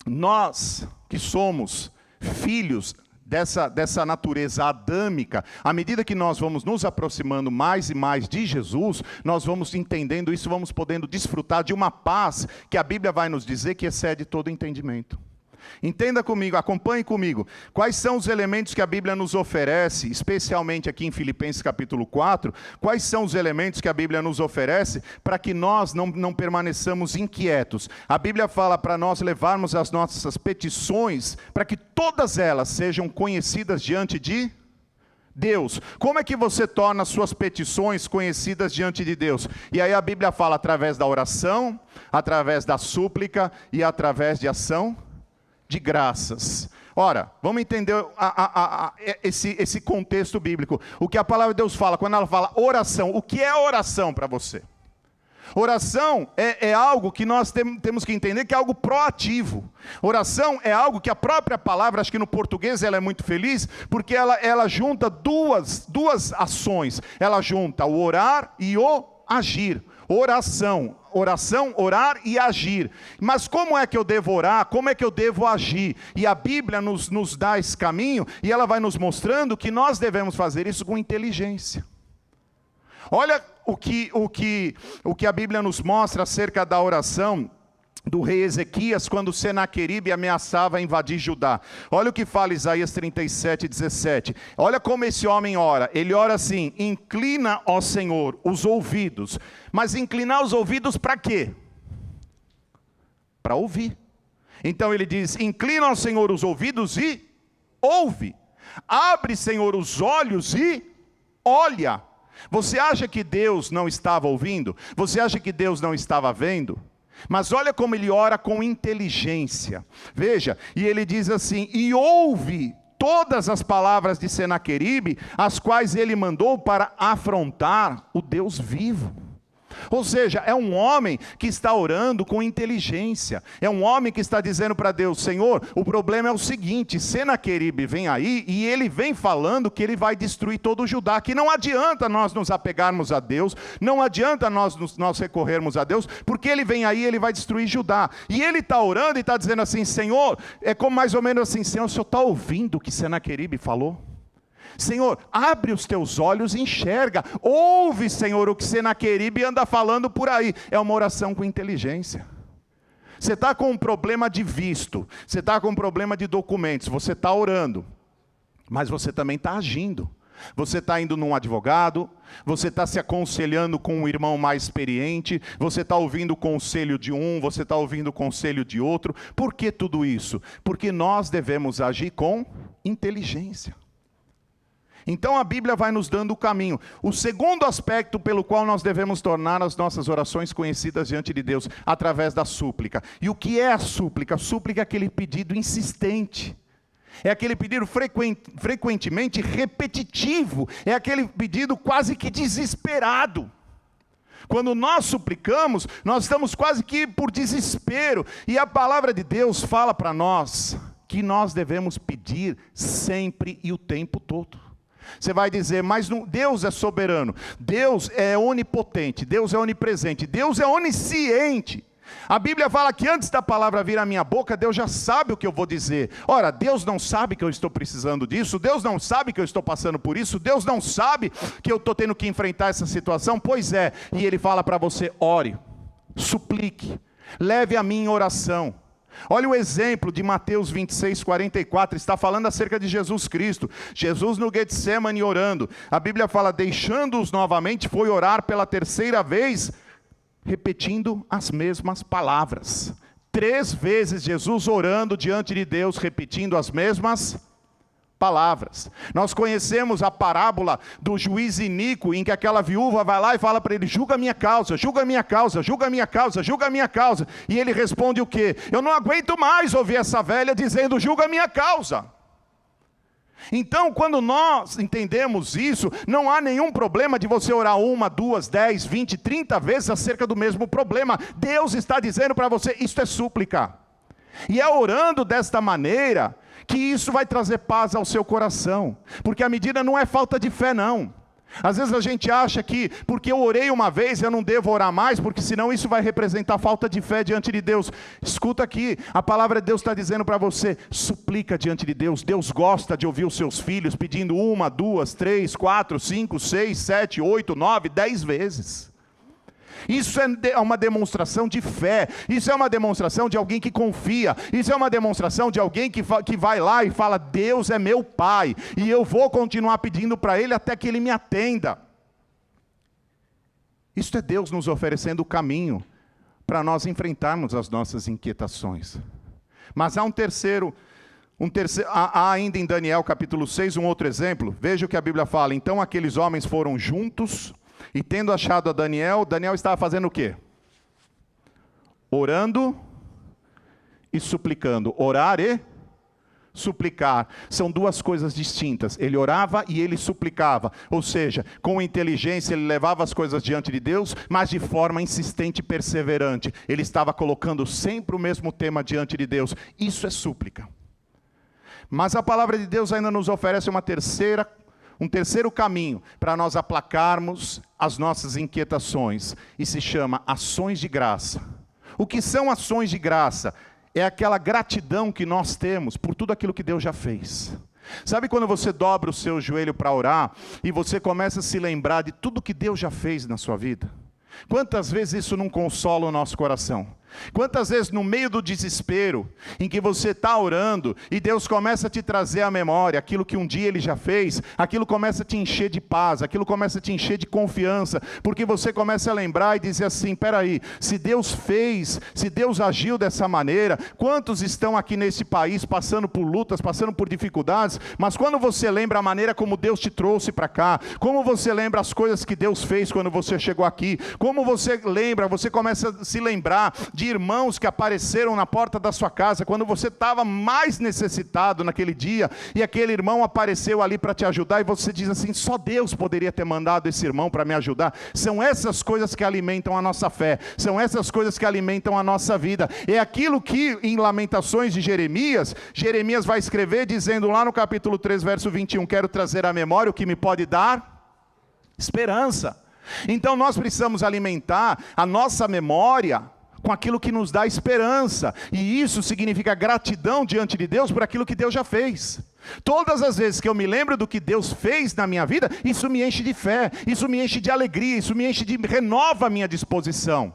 nós que somos filhos dessa natureza adâmica, à medida que nós vamos nos aproximando mais e mais de Jesus, nós vamos entendendo isso, vamos podendo desfrutar de uma paz que a Bíblia vai nos dizer que excede todo entendimento. Entenda comigo, acompanhe comigo, quais são os elementos que a Bíblia nos oferece, especialmente aqui em Filipenses capítulo 4, quais são os elementos que a Bíblia nos oferece para que nós não permaneçamos inquietos. A Bíblia fala para nós levarmos as nossas petições, para que todas elas sejam conhecidas diante de Deus. Como é que você torna as suas petições conhecidas diante de Deus? E aí a Bíblia fala através da oração, através da súplica e através de ação de graças. Ora, vamos entender esse contexto bíblico. O que a palavra de Deus fala, quando ela fala oração, o que é oração para você? Oração é algo que nós temos que entender que é algo proativo. Oração é algo que a própria palavra, acho que no português ela é muito feliz, porque ela junta duas ações. Ela junta o orar e o agir. Oração, orar e agir. Mas como é que eu devo orar? Como é que eu devo agir? E a Bíblia nos dá esse caminho, e ela vai nos mostrando que nós devemos fazer isso com inteligência. Olha o que a Bíblia nos mostra acerca da oração do rei Ezequias, quando Senaqueribe ameaçava invadir Judá. Olha o que fala Isaías 37:17. Olha como esse homem ora. Ele ora assim: inclina, ó Senhor, os ouvidos. Mas inclinar os ouvidos para quê? Para ouvir. Então ele diz: inclina, ó Senhor, os ouvidos e ouve. Abre, Senhor, os olhos e olha. Você acha que Deus não estava ouvindo? Você acha que Deus não estava vendo? Mas olha como ele ora com inteligência. Veja, e ele diz assim: e ouve todas as palavras de Senaqueribe, as quais ele mandou para afrontar o Deus vivo. Ou seja, é um homem que está orando com inteligência. É um homem que está dizendo para Deus: Senhor, o problema é o seguinte, Senaqueribe vem aí e ele vem falando que ele vai destruir todo o Judá, que não adianta nós nos apegarmos a Deus, não adianta nós recorrermos a Deus, porque ele vem aí e ele vai destruir Judá. E ele está orando e está dizendo assim: Senhor, é como mais ou menos assim: Senhor, o Senhor está ouvindo o que Senaqueribe falou? Senhor, abre os teus olhos e enxerga. Ouve, Senhor, o que Senaqueribe anda falando por aí. É uma oração com inteligência. Você está com um problema de visto, você está com um problema de documentos, você está orando, mas você também está agindo. Você está indo num advogado, você está se aconselhando com um irmão mais experiente, você está ouvindo o conselho de um, você está ouvindo o conselho de outro. Por que tudo isso? Porque nós devemos agir com inteligência. Então a Bíblia vai nos dando o caminho. O segundo aspecto pelo qual nós devemos tornar as nossas orações conhecidas diante de Deus, através da súplica. E o que é a súplica? A súplica é aquele pedido insistente. É aquele pedido frequentemente repetitivo. É aquele pedido quase que desesperado. Quando nós suplicamos, nós estamos quase que por desespero. E a palavra de Deus fala para nós que nós devemos pedir sempre e o tempo todo. Você vai dizer: mas Deus é soberano, Deus é onipotente, Deus é onipresente, Deus é onisciente. A Bíblia fala que antes da palavra vir à minha boca, Deus já sabe o que eu vou dizer. Ora, Deus não sabe que eu estou precisando disso, Deus não sabe que eu estou passando por isso, Deus não sabe que eu estou tendo que enfrentar essa situação. Pois é, e Ele fala para você: ore, suplique, leve a mim em oração. Olha o exemplo de Mateus 26:44, está falando acerca de Jesus Cristo. Jesus no Getsemane orando. A Bíblia fala: deixando-os novamente, foi orar pela terceira vez, repetindo as mesmas palavras. 3 vezes Jesus orando diante de Deus, repetindo as mesmas palavras. Nós conhecemos a parábola do juiz iníquo, em que aquela viúva vai lá e fala para ele: julga a minha causa, julga a minha causa, julga a minha causa, julga a minha causa. E ele responde o quê? Eu não aguento mais ouvir essa velha dizendo: julga a minha causa. Então, quando nós entendemos isso, não há nenhum problema de você orar 1, 2, 10, 20, 30 vezes acerca do mesmo problema. Deus está dizendo para você: isto é súplica. E é orando desta maneira que isso vai trazer paz ao seu coração. Porque a medida não é falta de fé, não. Às vezes a gente acha que porque eu orei uma vez eu não devo orar mais, porque senão isso vai representar falta de fé diante de Deus. Escuta aqui, a palavra de Deus está dizendo para você: suplica diante de Deus. Deus gosta de ouvir os seus filhos pedindo 1, 2, 3, 4, 5, 6, 7, 8, 9, 10 vezes. Isso é uma demonstração de fé. Isso é uma demonstração de alguém que confia. Isso é uma demonstração de alguém que vai lá e fala: Deus é meu Pai, e eu vou continuar pedindo para Ele até que Ele me atenda. Isso é Deus nos oferecendo o caminho para nós enfrentarmos as nossas inquietações. Mas há há ainda em Daniel capítulo 6 um outro exemplo. Veja o que a Bíblia fala: então aqueles homens foram juntos, e tendo achado a Daniel, Daniel estava fazendo o quê? Orando e suplicando. Orar e suplicar são duas coisas distintas. Ele orava e ele suplicava. Ou seja, com inteligência ele levava as coisas diante de Deus, mas de forma insistente e perseverante. Ele estava colocando sempre o mesmo tema diante de Deus. Isso é súplica. Mas a palavra de Deus ainda nos oferece um terceiro caminho para nós aplacarmos as nossas inquietações, e se chama ações de graça. O que são ações de graça? É aquela gratidão que nós temos por tudo aquilo que Deus já fez. Sabe quando você dobra o seu joelho para orar e você começa a se lembrar de tudo que Deus já fez na sua vida? Quantas vezes isso não consola o nosso coração? Quantas vezes no meio do desespero, em que você está orando, e Deus começa a te trazer à memória aquilo que um dia Ele já fez, aquilo começa a te encher de paz, aquilo começa a te encher de confiança, porque você começa a lembrar e dizer assim, peraí, se Deus fez, se Deus agiu dessa maneira, quantos estão aqui nesse país passando por lutas, passando por dificuldades, mas quando você lembra a maneira como Deus te trouxe para cá, como você lembra as coisas que Deus fez quando você chegou aqui, como você lembra, você começa a se lembrar de irmãos que apareceram na porta da sua casa, quando você estava mais necessitado naquele dia, e aquele irmão apareceu ali para te ajudar, e você diz assim, só Deus poderia ter mandado esse irmão para me ajudar. São essas coisas que alimentam a nossa fé, são essas coisas que alimentam a nossa vida. É aquilo que em Lamentações de Jeremias vai escrever dizendo lá no capítulo 3, verso 21, quero trazer à memória o que me pode dar esperança. Então nós precisamos alimentar a nossa memória com aquilo que nos dá esperança, e isso significa gratidão diante de Deus por aquilo que Deus já fez. Todas as vezes que eu me lembro do que Deus fez na minha vida, isso me enche de fé, isso me enche de alegria, isso me enche renova a minha disposição.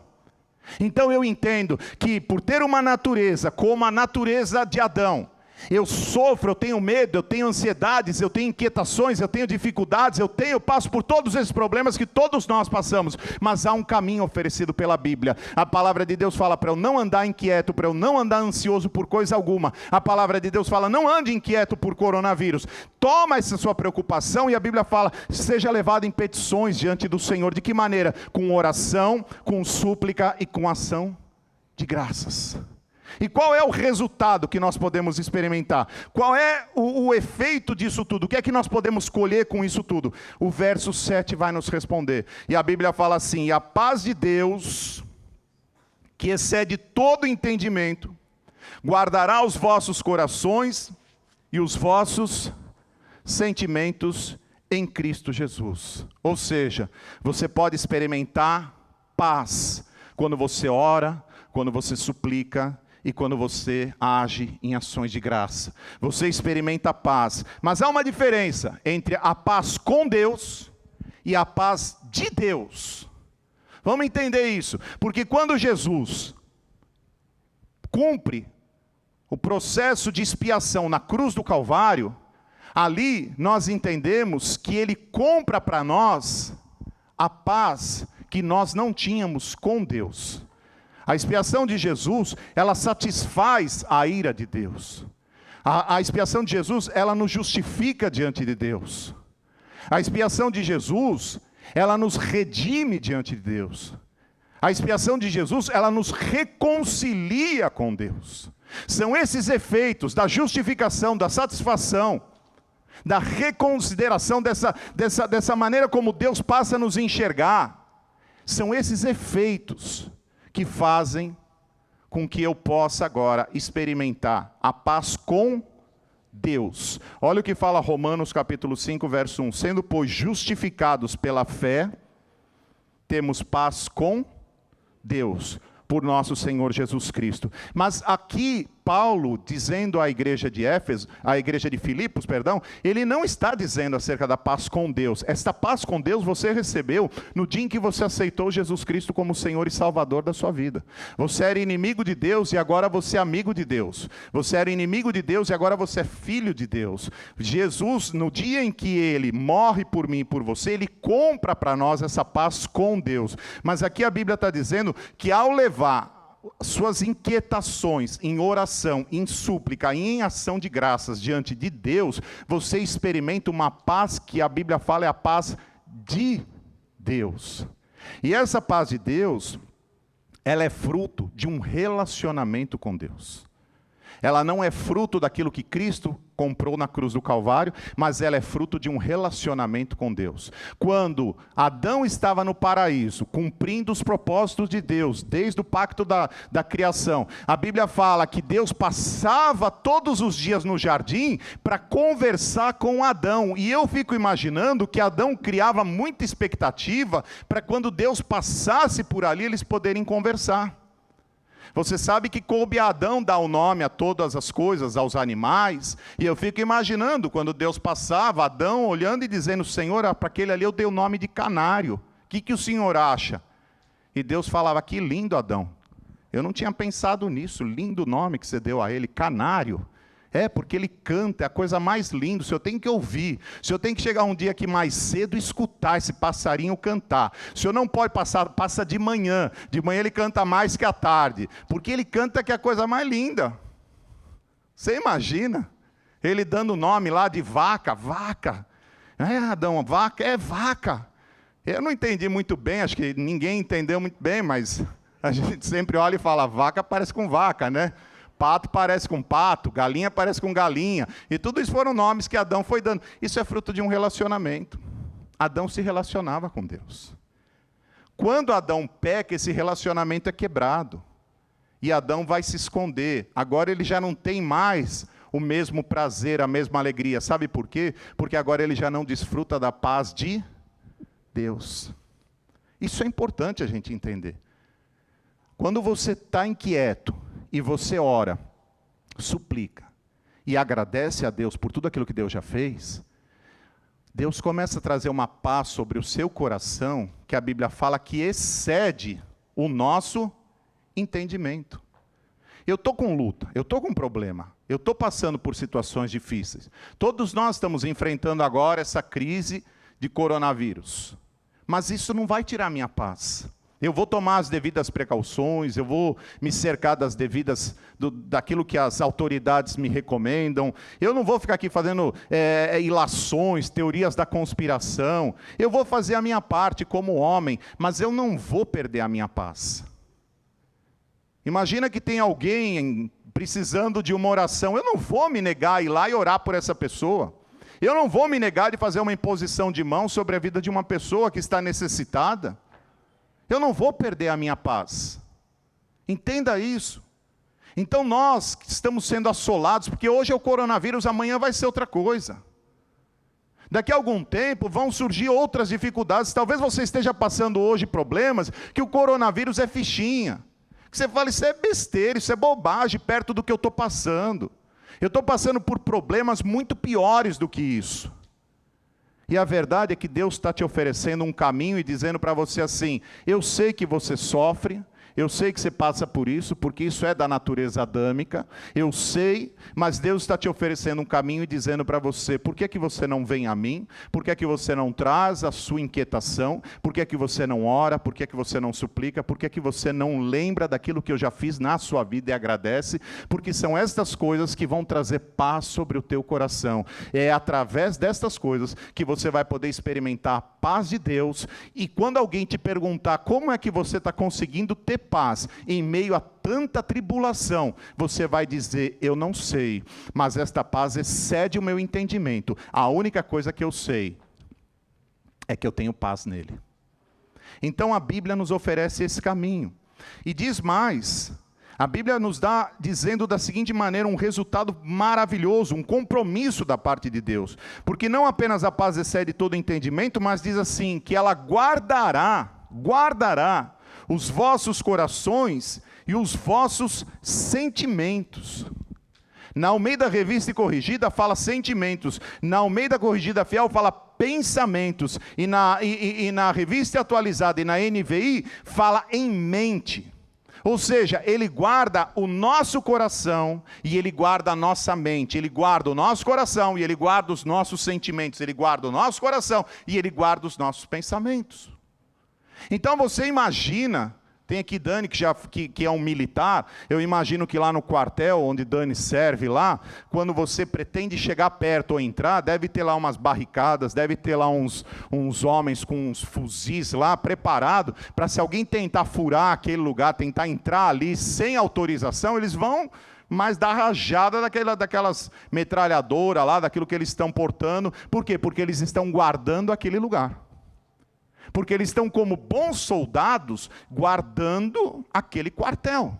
Então eu entendo que por ter uma natureza como a natureza de Adão, eu sofro, eu tenho medo, eu tenho ansiedades, eu tenho inquietações, eu tenho dificuldades, eu passo por todos esses problemas que todos nós passamos, mas há um caminho oferecido pela Bíblia. A palavra de Deus fala para eu não andar inquieto, para eu não andar ansioso por coisa alguma. A palavra de Deus fala, não ande inquieto por coronavírus. Toma essa sua preocupação, e a Bíblia fala, seja levado em petições diante do Senhor. De que maneira? Com oração, com súplica e com ação de graças. E qual é o resultado que nós podemos experimentar? Qual é o efeito disso tudo? O que é que nós podemos colher com isso tudo? O verso 7 vai nos responder. E a Bíblia fala assim, e a paz de Deus, que excede todo entendimento, guardará os vossos corações e os vossos sentimentos em Cristo Jesus. Ou seja, você pode experimentar paz quando você ora, quando você suplica, e quando você age em ações de graça. Você experimenta a paz. Mas há uma diferença entre a paz com Deus e a paz de Deus. Vamos entender isso. Porque quando Jesus cumpre o processo de expiação na cruz do Calvário, ali nós entendemos que Ele compra para nós a paz que nós não tínhamos com Deus. A expiação de Jesus, ela satisfaz a ira de Deus. A expiação de Jesus, ela nos justifica diante de Deus. A expiação de Jesus, ela nos redime diante de Deus. A expiação de Jesus, ela nos reconcilia com Deus. São esses efeitos da justificação, da satisfação, da reconsideração, dessa maneira como Deus passa a nos enxergar. São esses efeitos que fazem com que eu possa agora experimentar a paz com Deus. Olha o que fala Romanos capítulo 5, verso 1. Sendo, pois, justificados pela fé, temos paz com Deus, por nosso Senhor Jesus Cristo. Mas aqui, Paulo, dizendo à igreja de Éfeso, à igreja de Filipos, perdão, ele não está dizendo acerca da paz com Deus. Esta paz com Deus você recebeu no dia em que você aceitou Jesus Cristo como Senhor e Salvador da sua vida. Você era inimigo de Deus e agora você é amigo de Deus. Você era inimigo de Deus e agora você é filho de Deus. Jesus, no dia em que Ele morre por mim e por você, Ele compra para nós essa paz com Deus. Mas aqui a Bíblia está dizendo que ao levar suas inquietações em oração, em súplica e em ação de graças diante de Deus, você experimenta uma paz que a Bíblia fala é a paz de Deus. E essa paz de Deus, ela é fruto de um relacionamento com Deus. Ela não é fruto daquilo que Cristo comprou na cruz do Calvário, mas ela é fruto de um relacionamento com Deus. Quando Adão estava no paraíso, cumprindo os propósitos de Deus, desde o pacto da criação, a Bíblia fala que Deus passava todos os dias no jardim para conversar com Adão. E eu fico imaginando que Adão criava muita expectativa para quando Deus passasse por ali, eles poderem conversar. Você sabe que coube a Adão dar o nome a todas as coisas, aos animais. E eu fico imaginando, quando Deus passava, Adão olhando e dizendo: Senhor, para aquele ali eu dei o nome de canário. O que o Senhor acha? E Deus falava: que lindo, Adão. Eu não tinha pensado nisso, lindo nome que você deu a ele, canário. É, porque ele canta, é a coisa mais linda, o senhor tem que ouvir. O senhor tem que chegar um dia aqui mais cedo e escutar esse passarinho cantar. O senhor não pode passa de manhã ele canta mais que à tarde, porque ele canta que é a coisa mais linda. Você imagina? Ele dando o nome lá de vaca. É, Adão, vaca é vaca. Eu não entendi muito bem, acho que ninguém entendeu muito bem, mas a gente sempre olha e fala: vaca parece com vaca, né? Pato parece com pato, galinha parece com galinha. E tudo isso foram nomes que Adão foi dando. Isso é fruto de um relacionamento. Adão se relacionava com Deus. Quando Adão peca, esse relacionamento é quebrado. E Adão vai se esconder. Agora ele já não tem mais o mesmo prazer, a mesma alegria. Sabe por quê? Porque agora ele já não desfruta da paz de Deus. Isso é importante a gente entender. Quando você está inquieto, e você ora, suplica e agradece a Deus por tudo aquilo que Deus já fez, Deus começa a trazer uma paz sobre o seu coração, que a Bíblia fala que excede o nosso entendimento. Eu estou com luta, eu estou com problema, eu estou passando por situações difíceis. Todos nós estamos enfrentando agora essa crise de coronavírus. Mas isso não vai tirar a minha paz. Eu vou tomar as devidas precauções, eu vou me cercar das devidas, daquilo que as autoridades me recomendam. Eu não vou ficar aqui fazendo ilações, teorias da conspiração. Eu vou fazer a minha parte como homem, mas eu não vou perder a minha paz. Imagina que tem alguém precisando de uma oração. Eu não vou me negar a ir lá e orar por essa pessoa. Eu não vou me negar de fazer uma imposição de mão sobre a vida de uma pessoa que está necessitada. Eu não vou perder a minha paz. Entenda isso. Então nós que estamos sendo assolados, porque hoje é o coronavírus, amanhã vai ser outra coisa. Daqui a algum tempo vão surgir outras dificuldades. Talvez você esteja passando hoje problemas que o coronavírus é fichinha. Que você fala: isso é besteira, isso é bobagem perto do que eu estou passando. Eu estou passando por problemas muito piores do que isso. E a verdade é que Deus está te oferecendo um caminho e dizendo para você assim: eu sei que você sofre, eu sei que você passa por isso, porque isso é da natureza adâmica, eu sei, mas Deus está te oferecendo um caminho e dizendo para você: por que você não vem a mim? Por que você não traz a sua inquietação? Por que você não ora? Por que você não suplica? Por que você não lembra daquilo que eu já fiz na sua vida e agradece? Porque são estas coisas que vão trazer paz sobre o teu coração. É através destas coisas que você vai poder experimentar a paz de Deus. E quando alguém te perguntar como é que você está conseguindo ter paz em meio a tanta tribulação, você vai dizer: eu não sei, mas esta paz excede o meu entendimento. A única coisa que eu sei é que eu tenho paz nele. Então a Bíblia nos oferece esse caminho. E diz mais, a Bíblia nos dá, dizendo da seguinte maneira, um resultado maravilhoso, um compromisso da parte de Deus. Porque não apenas a paz excede todo entendimento, mas diz assim, que ela guardará os vossos corações e os vossos sentimentos. Na Almeida Revista e Corrigida fala sentimentos. Na Almeida Corrigida Fiel fala pensamentos. E na Revista Atualizada e na NVI fala em mente. Ou seja, ele guarda o nosso coração e ele guarda a nossa mente. Ele guarda o nosso coração e ele guarda os nossos sentimentos. Ele guarda o nosso coração e ele guarda os nossos pensamentos. Então você imagina, tem aqui Dani que é um militar, eu imagino que lá no quartel onde Dani serve lá, quando você pretende chegar perto ou entrar, deve ter lá umas barricadas, deve ter lá uns homens com uns fuzis lá preparados, para se alguém tentar furar aquele lugar, tentar entrar ali sem autorização, eles vão mais dar rajada daquelas metralhadoras lá, daquilo que eles estão portando. Por quê? Porque eles estão guardando aquele lugar. Porque eles estão como bons soldados guardando aquele quartel.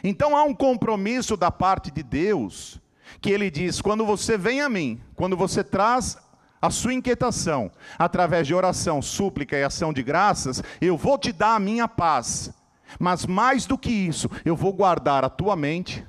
Então há um compromisso da parte de Deus, que ele diz: quando você vem a mim, quando você traz a sua inquietação, através de oração, súplica e ação de graças, eu vou te dar a minha paz. Mas mais do que isso, eu vou guardar a tua mente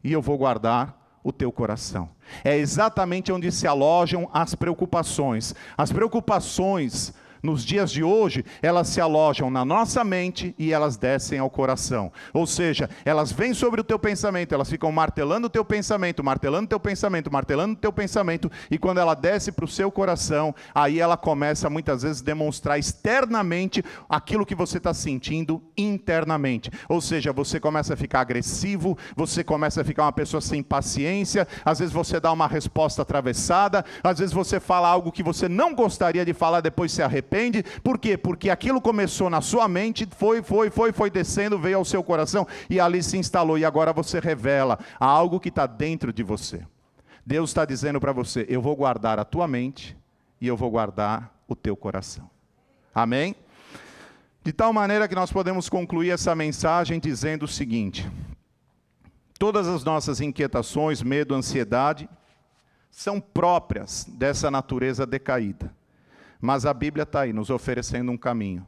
e eu vou guardar o teu coração. É exatamente onde se alojam as preocupações. As preocupações, nos dias de hoje, elas se alojam na nossa mente e elas descem ao coração. Ou seja, elas vêm sobre o teu pensamento, elas ficam martelando o teu pensamento, martelando o teu pensamento, martelando o teu pensamento, e quando ela desce para o seu coração, aí ela começa muitas vezes a demonstrar externamente aquilo que você está sentindo internamente. Ou seja, você começa a ficar agressivo, você começa a ficar uma pessoa sem paciência, às vezes você dá uma resposta atravessada, às vezes você fala algo que você não gostaria de falar, depois se arrepende. Por quê? Porque aquilo começou na sua mente, foi descendo, veio ao seu coração e ali se instalou. E agora você revela algo que está dentro de você. Deus está dizendo para você: eu vou guardar a tua mente e eu vou guardar o teu coração. Amém? De tal maneira que nós podemos concluir essa mensagem dizendo o seguinte: todas as nossas inquietações, medo, ansiedade, são próprias dessa natureza decaída. Mas a Bíblia está aí, nos oferecendo um caminho.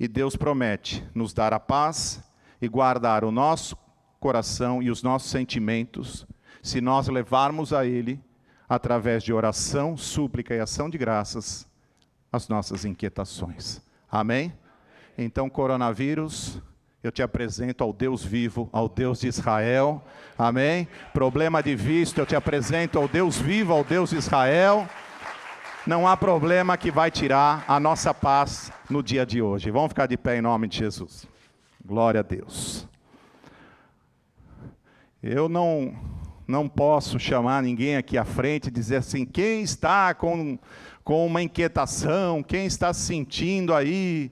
E Deus promete nos dar a paz e guardar o nosso coração e os nossos sentimentos, se nós levarmos a Ele, através de oração, súplica e ação de graças, as nossas inquietações. Amém? Então, coronavírus, eu te apresento ao Deus vivo, ao Deus de Israel. Amém? Problema de visto, eu te apresento ao Deus vivo, ao Deus de Israel. Não há problema que vai tirar a nossa paz no dia de hoje. Vamos ficar de pé em nome de Jesus. Glória a Deus. Eu não posso chamar ninguém aqui à frente e dizer assim: quem está com uma inquietação, quem está sentindo aí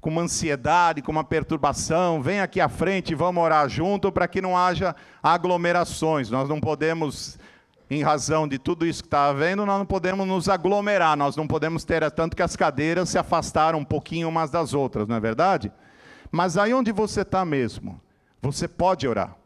com uma ansiedade, com uma perturbação, vem aqui à frente e vamos orar junto para que não haja aglomerações. Nós não podemos, em razão de tudo isso que está havendo, nós não podemos nos aglomerar, nós não podemos ter, tanto que as cadeiras se afastaram um pouquinho umas das outras, não é verdade? Mas aí onde você está mesmo, você pode orar,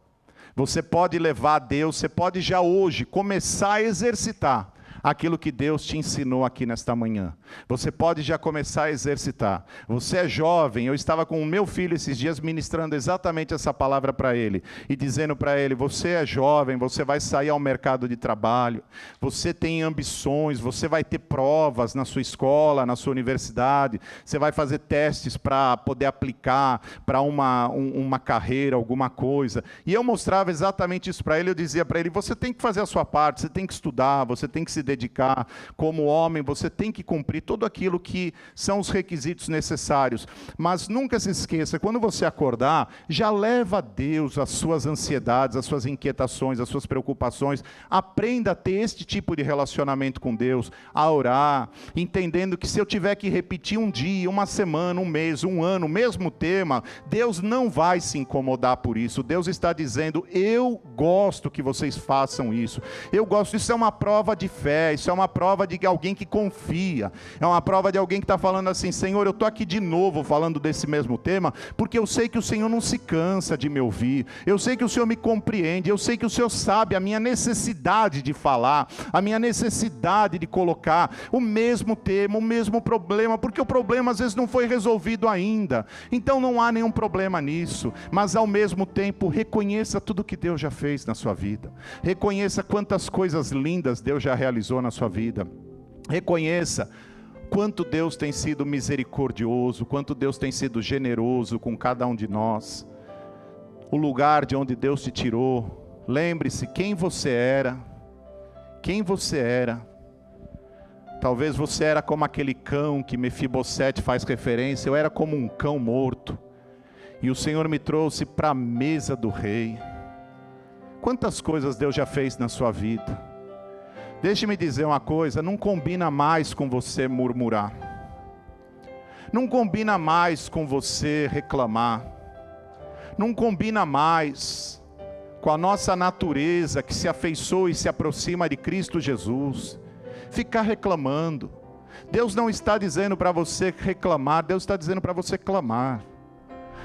você pode levar a Deus, você pode já hoje começar a exercitar aquilo que Deus te ensinou aqui nesta manhã. Você pode já começar a exercitar. Você é jovem, eu estava com o meu filho esses dias ministrando exatamente essa palavra para ele, e dizendo para ele: você é jovem, você vai sair ao mercado de trabalho, você tem ambições, você vai ter provas na sua escola, na sua universidade, você vai fazer testes para poder aplicar para uma carreira, alguma coisa. E eu mostrava exatamente isso para ele, eu dizia para ele: você tem que fazer a sua parte, você tem que estudar, você tem que se dedicar como homem, você tem que cumprir tudo aquilo que são os requisitos necessários. Mas nunca se esqueça, quando você acordar, já leva a Deus as suas ansiedades, as suas inquietações, as suas preocupações. Aprenda a ter este tipo de relacionamento com Deus, a orar, entendendo que se eu tiver que repetir um dia, uma semana, um mês, um ano, o mesmo tema, Deus não vai se incomodar por isso. Deus está dizendo: eu gosto que vocês façam isso, eu gosto. Isso é uma prova de fé, isso é uma prova de alguém que confia, é uma prova de alguém que está falando assim: Senhor, eu estou aqui de novo falando desse mesmo tema, porque eu sei que o Senhor não se cansa de me ouvir, eu sei que o Senhor me compreende, eu sei que o Senhor sabe a minha necessidade de falar, a minha necessidade de colocar o mesmo tema, o mesmo problema, porque o problema às vezes não foi resolvido ainda, então não há nenhum problema nisso, mas ao mesmo tempo reconheça tudo que Deus já fez na sua vida, reconheça quantas coisas lindas Deus já realizou na sua vida, reconheça quanto Deus tem sido misericordioso, quanto Deus tem sido generoso com cada um de nós, o lugar de onde Deus te tirou. Lembre-se quem você era, talvez você era como aquele cão que Mefibosete faz referência, eu era como um cão morto, e o Senhor me trouxe para a mesa do rei. Quantas coisas Deus já fez na sua vida. Deixe-me dizer uma coisa: não combina mais com você murmurar, não combina mais com você reclamar, não combina mais com a nossa natureza que se afeiçoa e se aproxima de Cristo Jesus, ficar reclamando. Deus não está dizendo para você reclamar, Deus está dizendo para você clamar.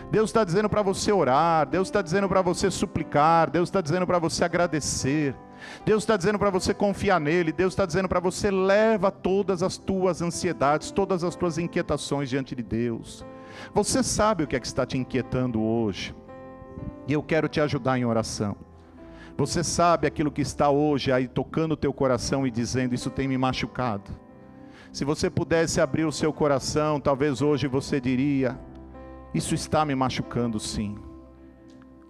Deus está dizendo para você orar, Deus está dizendo para você suplicar, Deus está dizendo para você agradecer, Deus está dizendo para você confiar nele, Deus está dizendo para você: leva todas as tuas ansiedades, todas as tuas inquietações diante de Deus. Você sabe o que é que está te inquietando hoje, e eu quero te ajudar em oração. Você sabe aquilo que está hoje aí tocando o teu coração e dizendo: isso tem me machucado. Se você pudesse abrir o seu coração, talvez hoje você diria: isso está me machucando sim.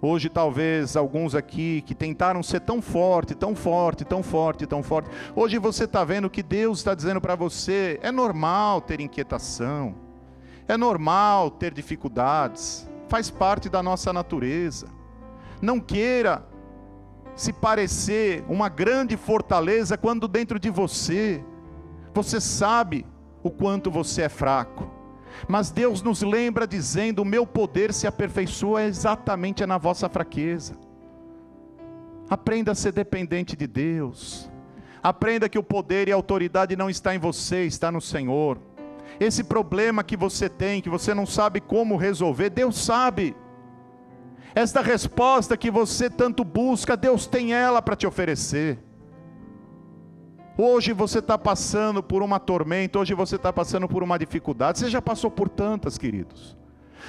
Hoje talvez alguns aqui que tentaram ser tão forte, tão forte, tão forte, tão forte, hoje você está vendo que Deus está dizendo para você: é normal ter inquietação, é normal ter dificuldades, faz parte da nossa natureza. Não queira se parecer uma grande fortaleza quando dentro de você sabe o quanto você é fraco. Mas Deus nos lembra dizendo: o meu poder se aperfeiçoa exatamente na vossa fraqueza. Aprenda a ser dependente de Deus. Aprenda que o poder e a autoridade não está em você, está no Senhor. Esse problema que você tem, que você não sabe como resolver, Deus sabe. Esta resposta que você tanto busca, Deus tem ela para te oferecer. Hoje você está passando por uma tormenta, hoje você está passando por uma dificuldade, você já passou por tantas, queridos.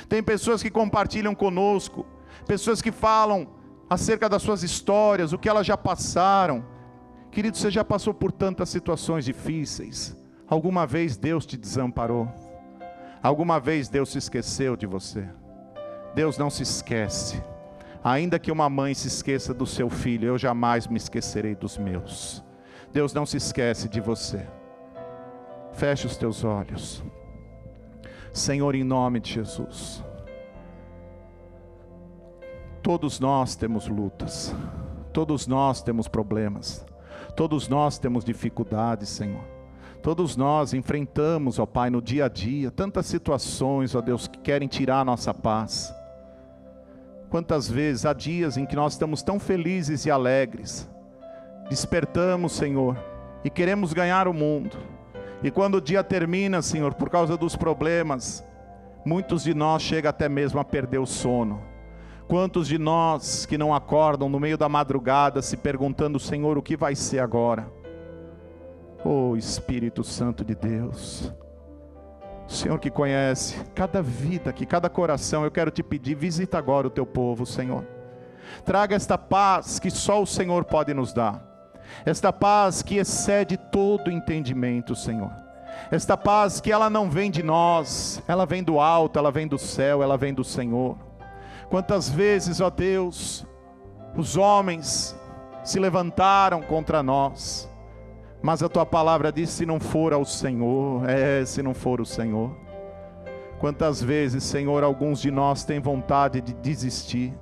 Tem pessoas que compartilham conosco, pessoas que falam acerca das suas histórias, o que elas já passaram. Querido, você já passou por tantas situações difíceis. Alguma vez Deus te desamparou? Alguma vez Deus se esqueceu de você? Deus não se esquece. Ainda que uma mãe se esqueça do seu filho, eu jamais me esquecerei dos meus. Deus não se esquece de você. Feche os teus olhos. Senhor, em nome de Jesus. Todos nós temos lutas. Todos nós temos problemas. Todos nós temos dificuldades, Senhor. Todos nós enfrentamos, ó Pai, no dia a dia, tantas situações, ó Deus, que querem tirar a nossa paz. Quantas vezes há dias em que nós estamos tão felizes e alegres, despertamos, Senhor, e queremos ganhar o mundo, e quando o dia termina, Senhor, por causa dos problemas, muitos de nós chegam até mesmo a perder o sono. Quantos de nós que não acordam no meio da madrugada se perguntando: Senhor, o que vai ser agora? Oh Espírito Santo de Deus, Senhor que conhece cada vida aqui, cada coração, eu quero te pedir: visita agora o teu povo, Senhor. Traga esta paz que só o Senhor pode nos dar. Esta paz que excede todo entendimento, Senhor. Esta paz que ela não vem de nós, ela vem do alto, ela vem do céu, ela vem do Senhor. Quantas vezes, ó Deus, os homens se levantaram contra nós, mas a tua palavra diz: se não for ao Senhor, se não for o Senhor. Quantas vezes, Senhor, alguns de nós têm vontade de desistir.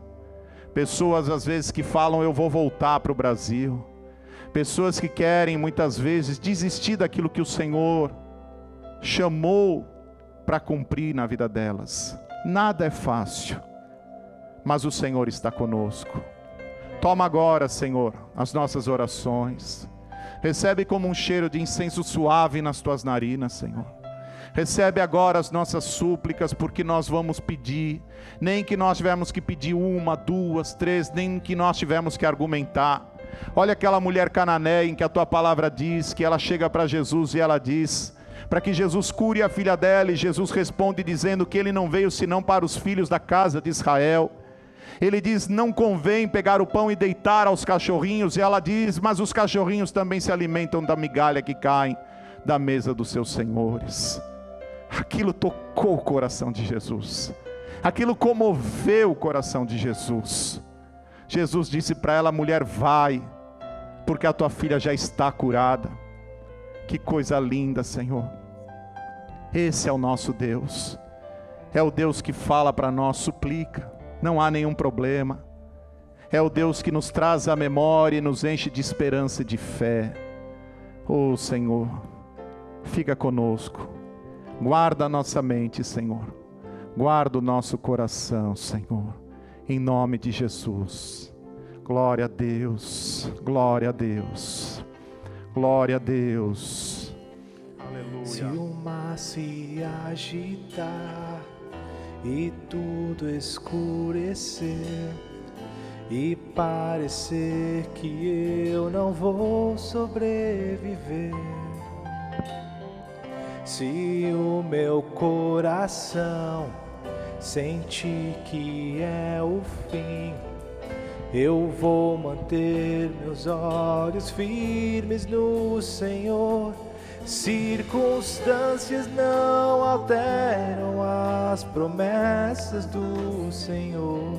Pessoas às vezes que falam: eu vou voltar para o Brasil. Pessoas que querem muitas vezes desistir daquilo que o Senhor chamou para cumprir na vida delas. Nada é fácil, mas o Senhor está conosco. Toma agora, Senhor, as nossas orações. Recebe como um cheiro de incenso suave nas tuas narinas, Senhor. Recebe agora as nossas súplicas, porque nós vamos pedir. Nem que nós tivemos que pedir 1, 2, 3, nem que nós tivemos que argumentar. Olha aquela mulher cananeia em que a tua palavra diz que ela chega para Jesus e ela diz para que Jesus cure a filha dela, e Jesus responde dizendo que ele não veio senão para os filhos da casa de Israel. Ele diz: não convém pegar o pão e deitar aos cachorrinhos, e ela diz: mas os cachorrinhos também se alimentam da migalha que cai da mesa dos seus senhores. Aquilo tocou o coração de Jesus, aquilo comoveu o coração de Jesus. Jesus disse para ela: mulher, vai, porque a tua filha já está curada. Que coisa linda, Senhor. Esse é o nosso Deus, é o Deus que fala para nós, suplica, não há nenhum problema. É o Deus que nos traz a memória e nos enche de esperança e de fé. Oh Senhor, fica conosco, guarda a nossa mente, Senhor, guarda o nosso coração, Senhor, em nome de Jesus. Glória a Deus, glória a Deus, glória a Deus. Aleluia. Se o mar se agitar e tudo escurecer e parecer que eu não vou sobreviver, Se o meu coração sentir que é o fim, eu vou manter meus olhos firmes no Senhor. Circunstâncias não alteram as promessas do Senhor.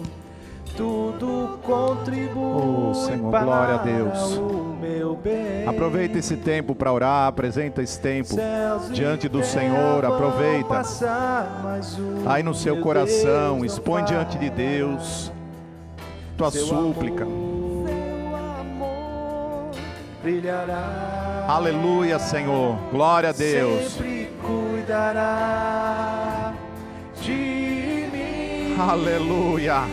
Tudo contribui Senhor, para glória a Deus. o meu bem. Aproveita esse tempo para orar, apresenta esse tempo diante do Senhor, aproveita. Aí no seu coração, expõe diante de Deus tua súplica. Seu amor brilhará. Aleluia, Senhor, glória a Deus. Sempre cuidará de mim. Aleluia.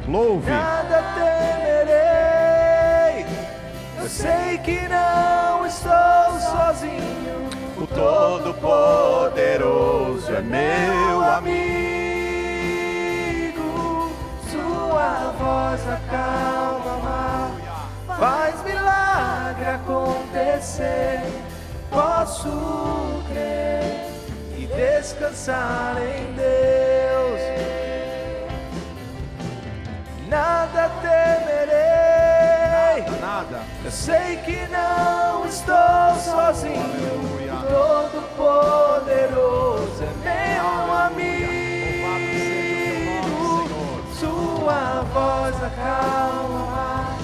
Louve. Nada temerei, eu sei que não estou sozinho. O Todo-Poderoso é meu amigo. Sua voz acalma o mar, faz milagre acontecer. Posso crer e descansar em Deus. Nada temerei, nada. eu sei que não estou sozinho. O Todo-Poderoso é meu amigo. Sua voz acalma,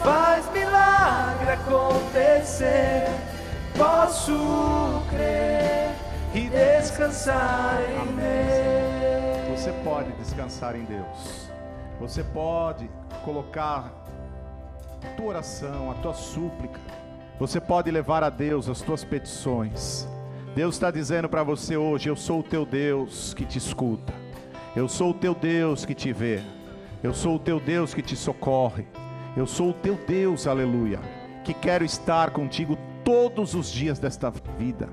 faz milagre acontecer. Posso crer e descansar em Deus. Você pode descansar em Deus. Você pode colocar a tua oração, a tua súplica. Você pode levar a Deus as tuas petições. Deus está dizendo para você hoje: eu sou o teu Deus que te escuta. Eu sou o teu Deus que te vê. Eu sou o teu Deus que te socorre. Eu sou o teu Deus, aleluia, que quero estar contigo todos os dias desta vida.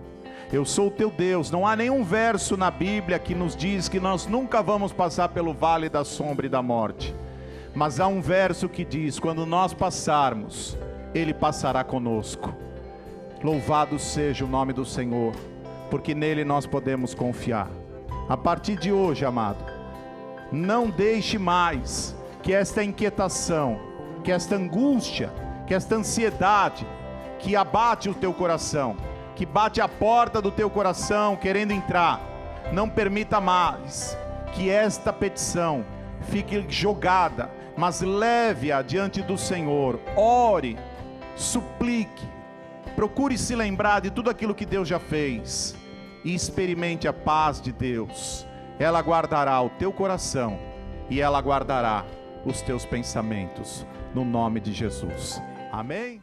Eu sou o teu Deus. Não há nenhum verso na Bíblia que nos diz que nós nunca vamos passar pelo vale da sombra e da morte. Mas há um verso que diz: quando nós passarmos, Ele passará conosco. Louvado seja o nome do Senhor, porque nele nós podemos confiar. A partir de hoje, amado, não deixe mais que esta inquietação, que esta angústia, que esta ansiedade que abate o teu coração, que bate a porta do teu coração querendo entrar, não permita mais que esta petição fique jogada, mas leve-a diante do Senhor. Ore, suplique, procure se lembrar de tudo aquilo que Deus já fez e experimente a paz de Deus. Ela guardará o teu coração e ela guardará os teus pensamentos, no nome de Jesus. Amém?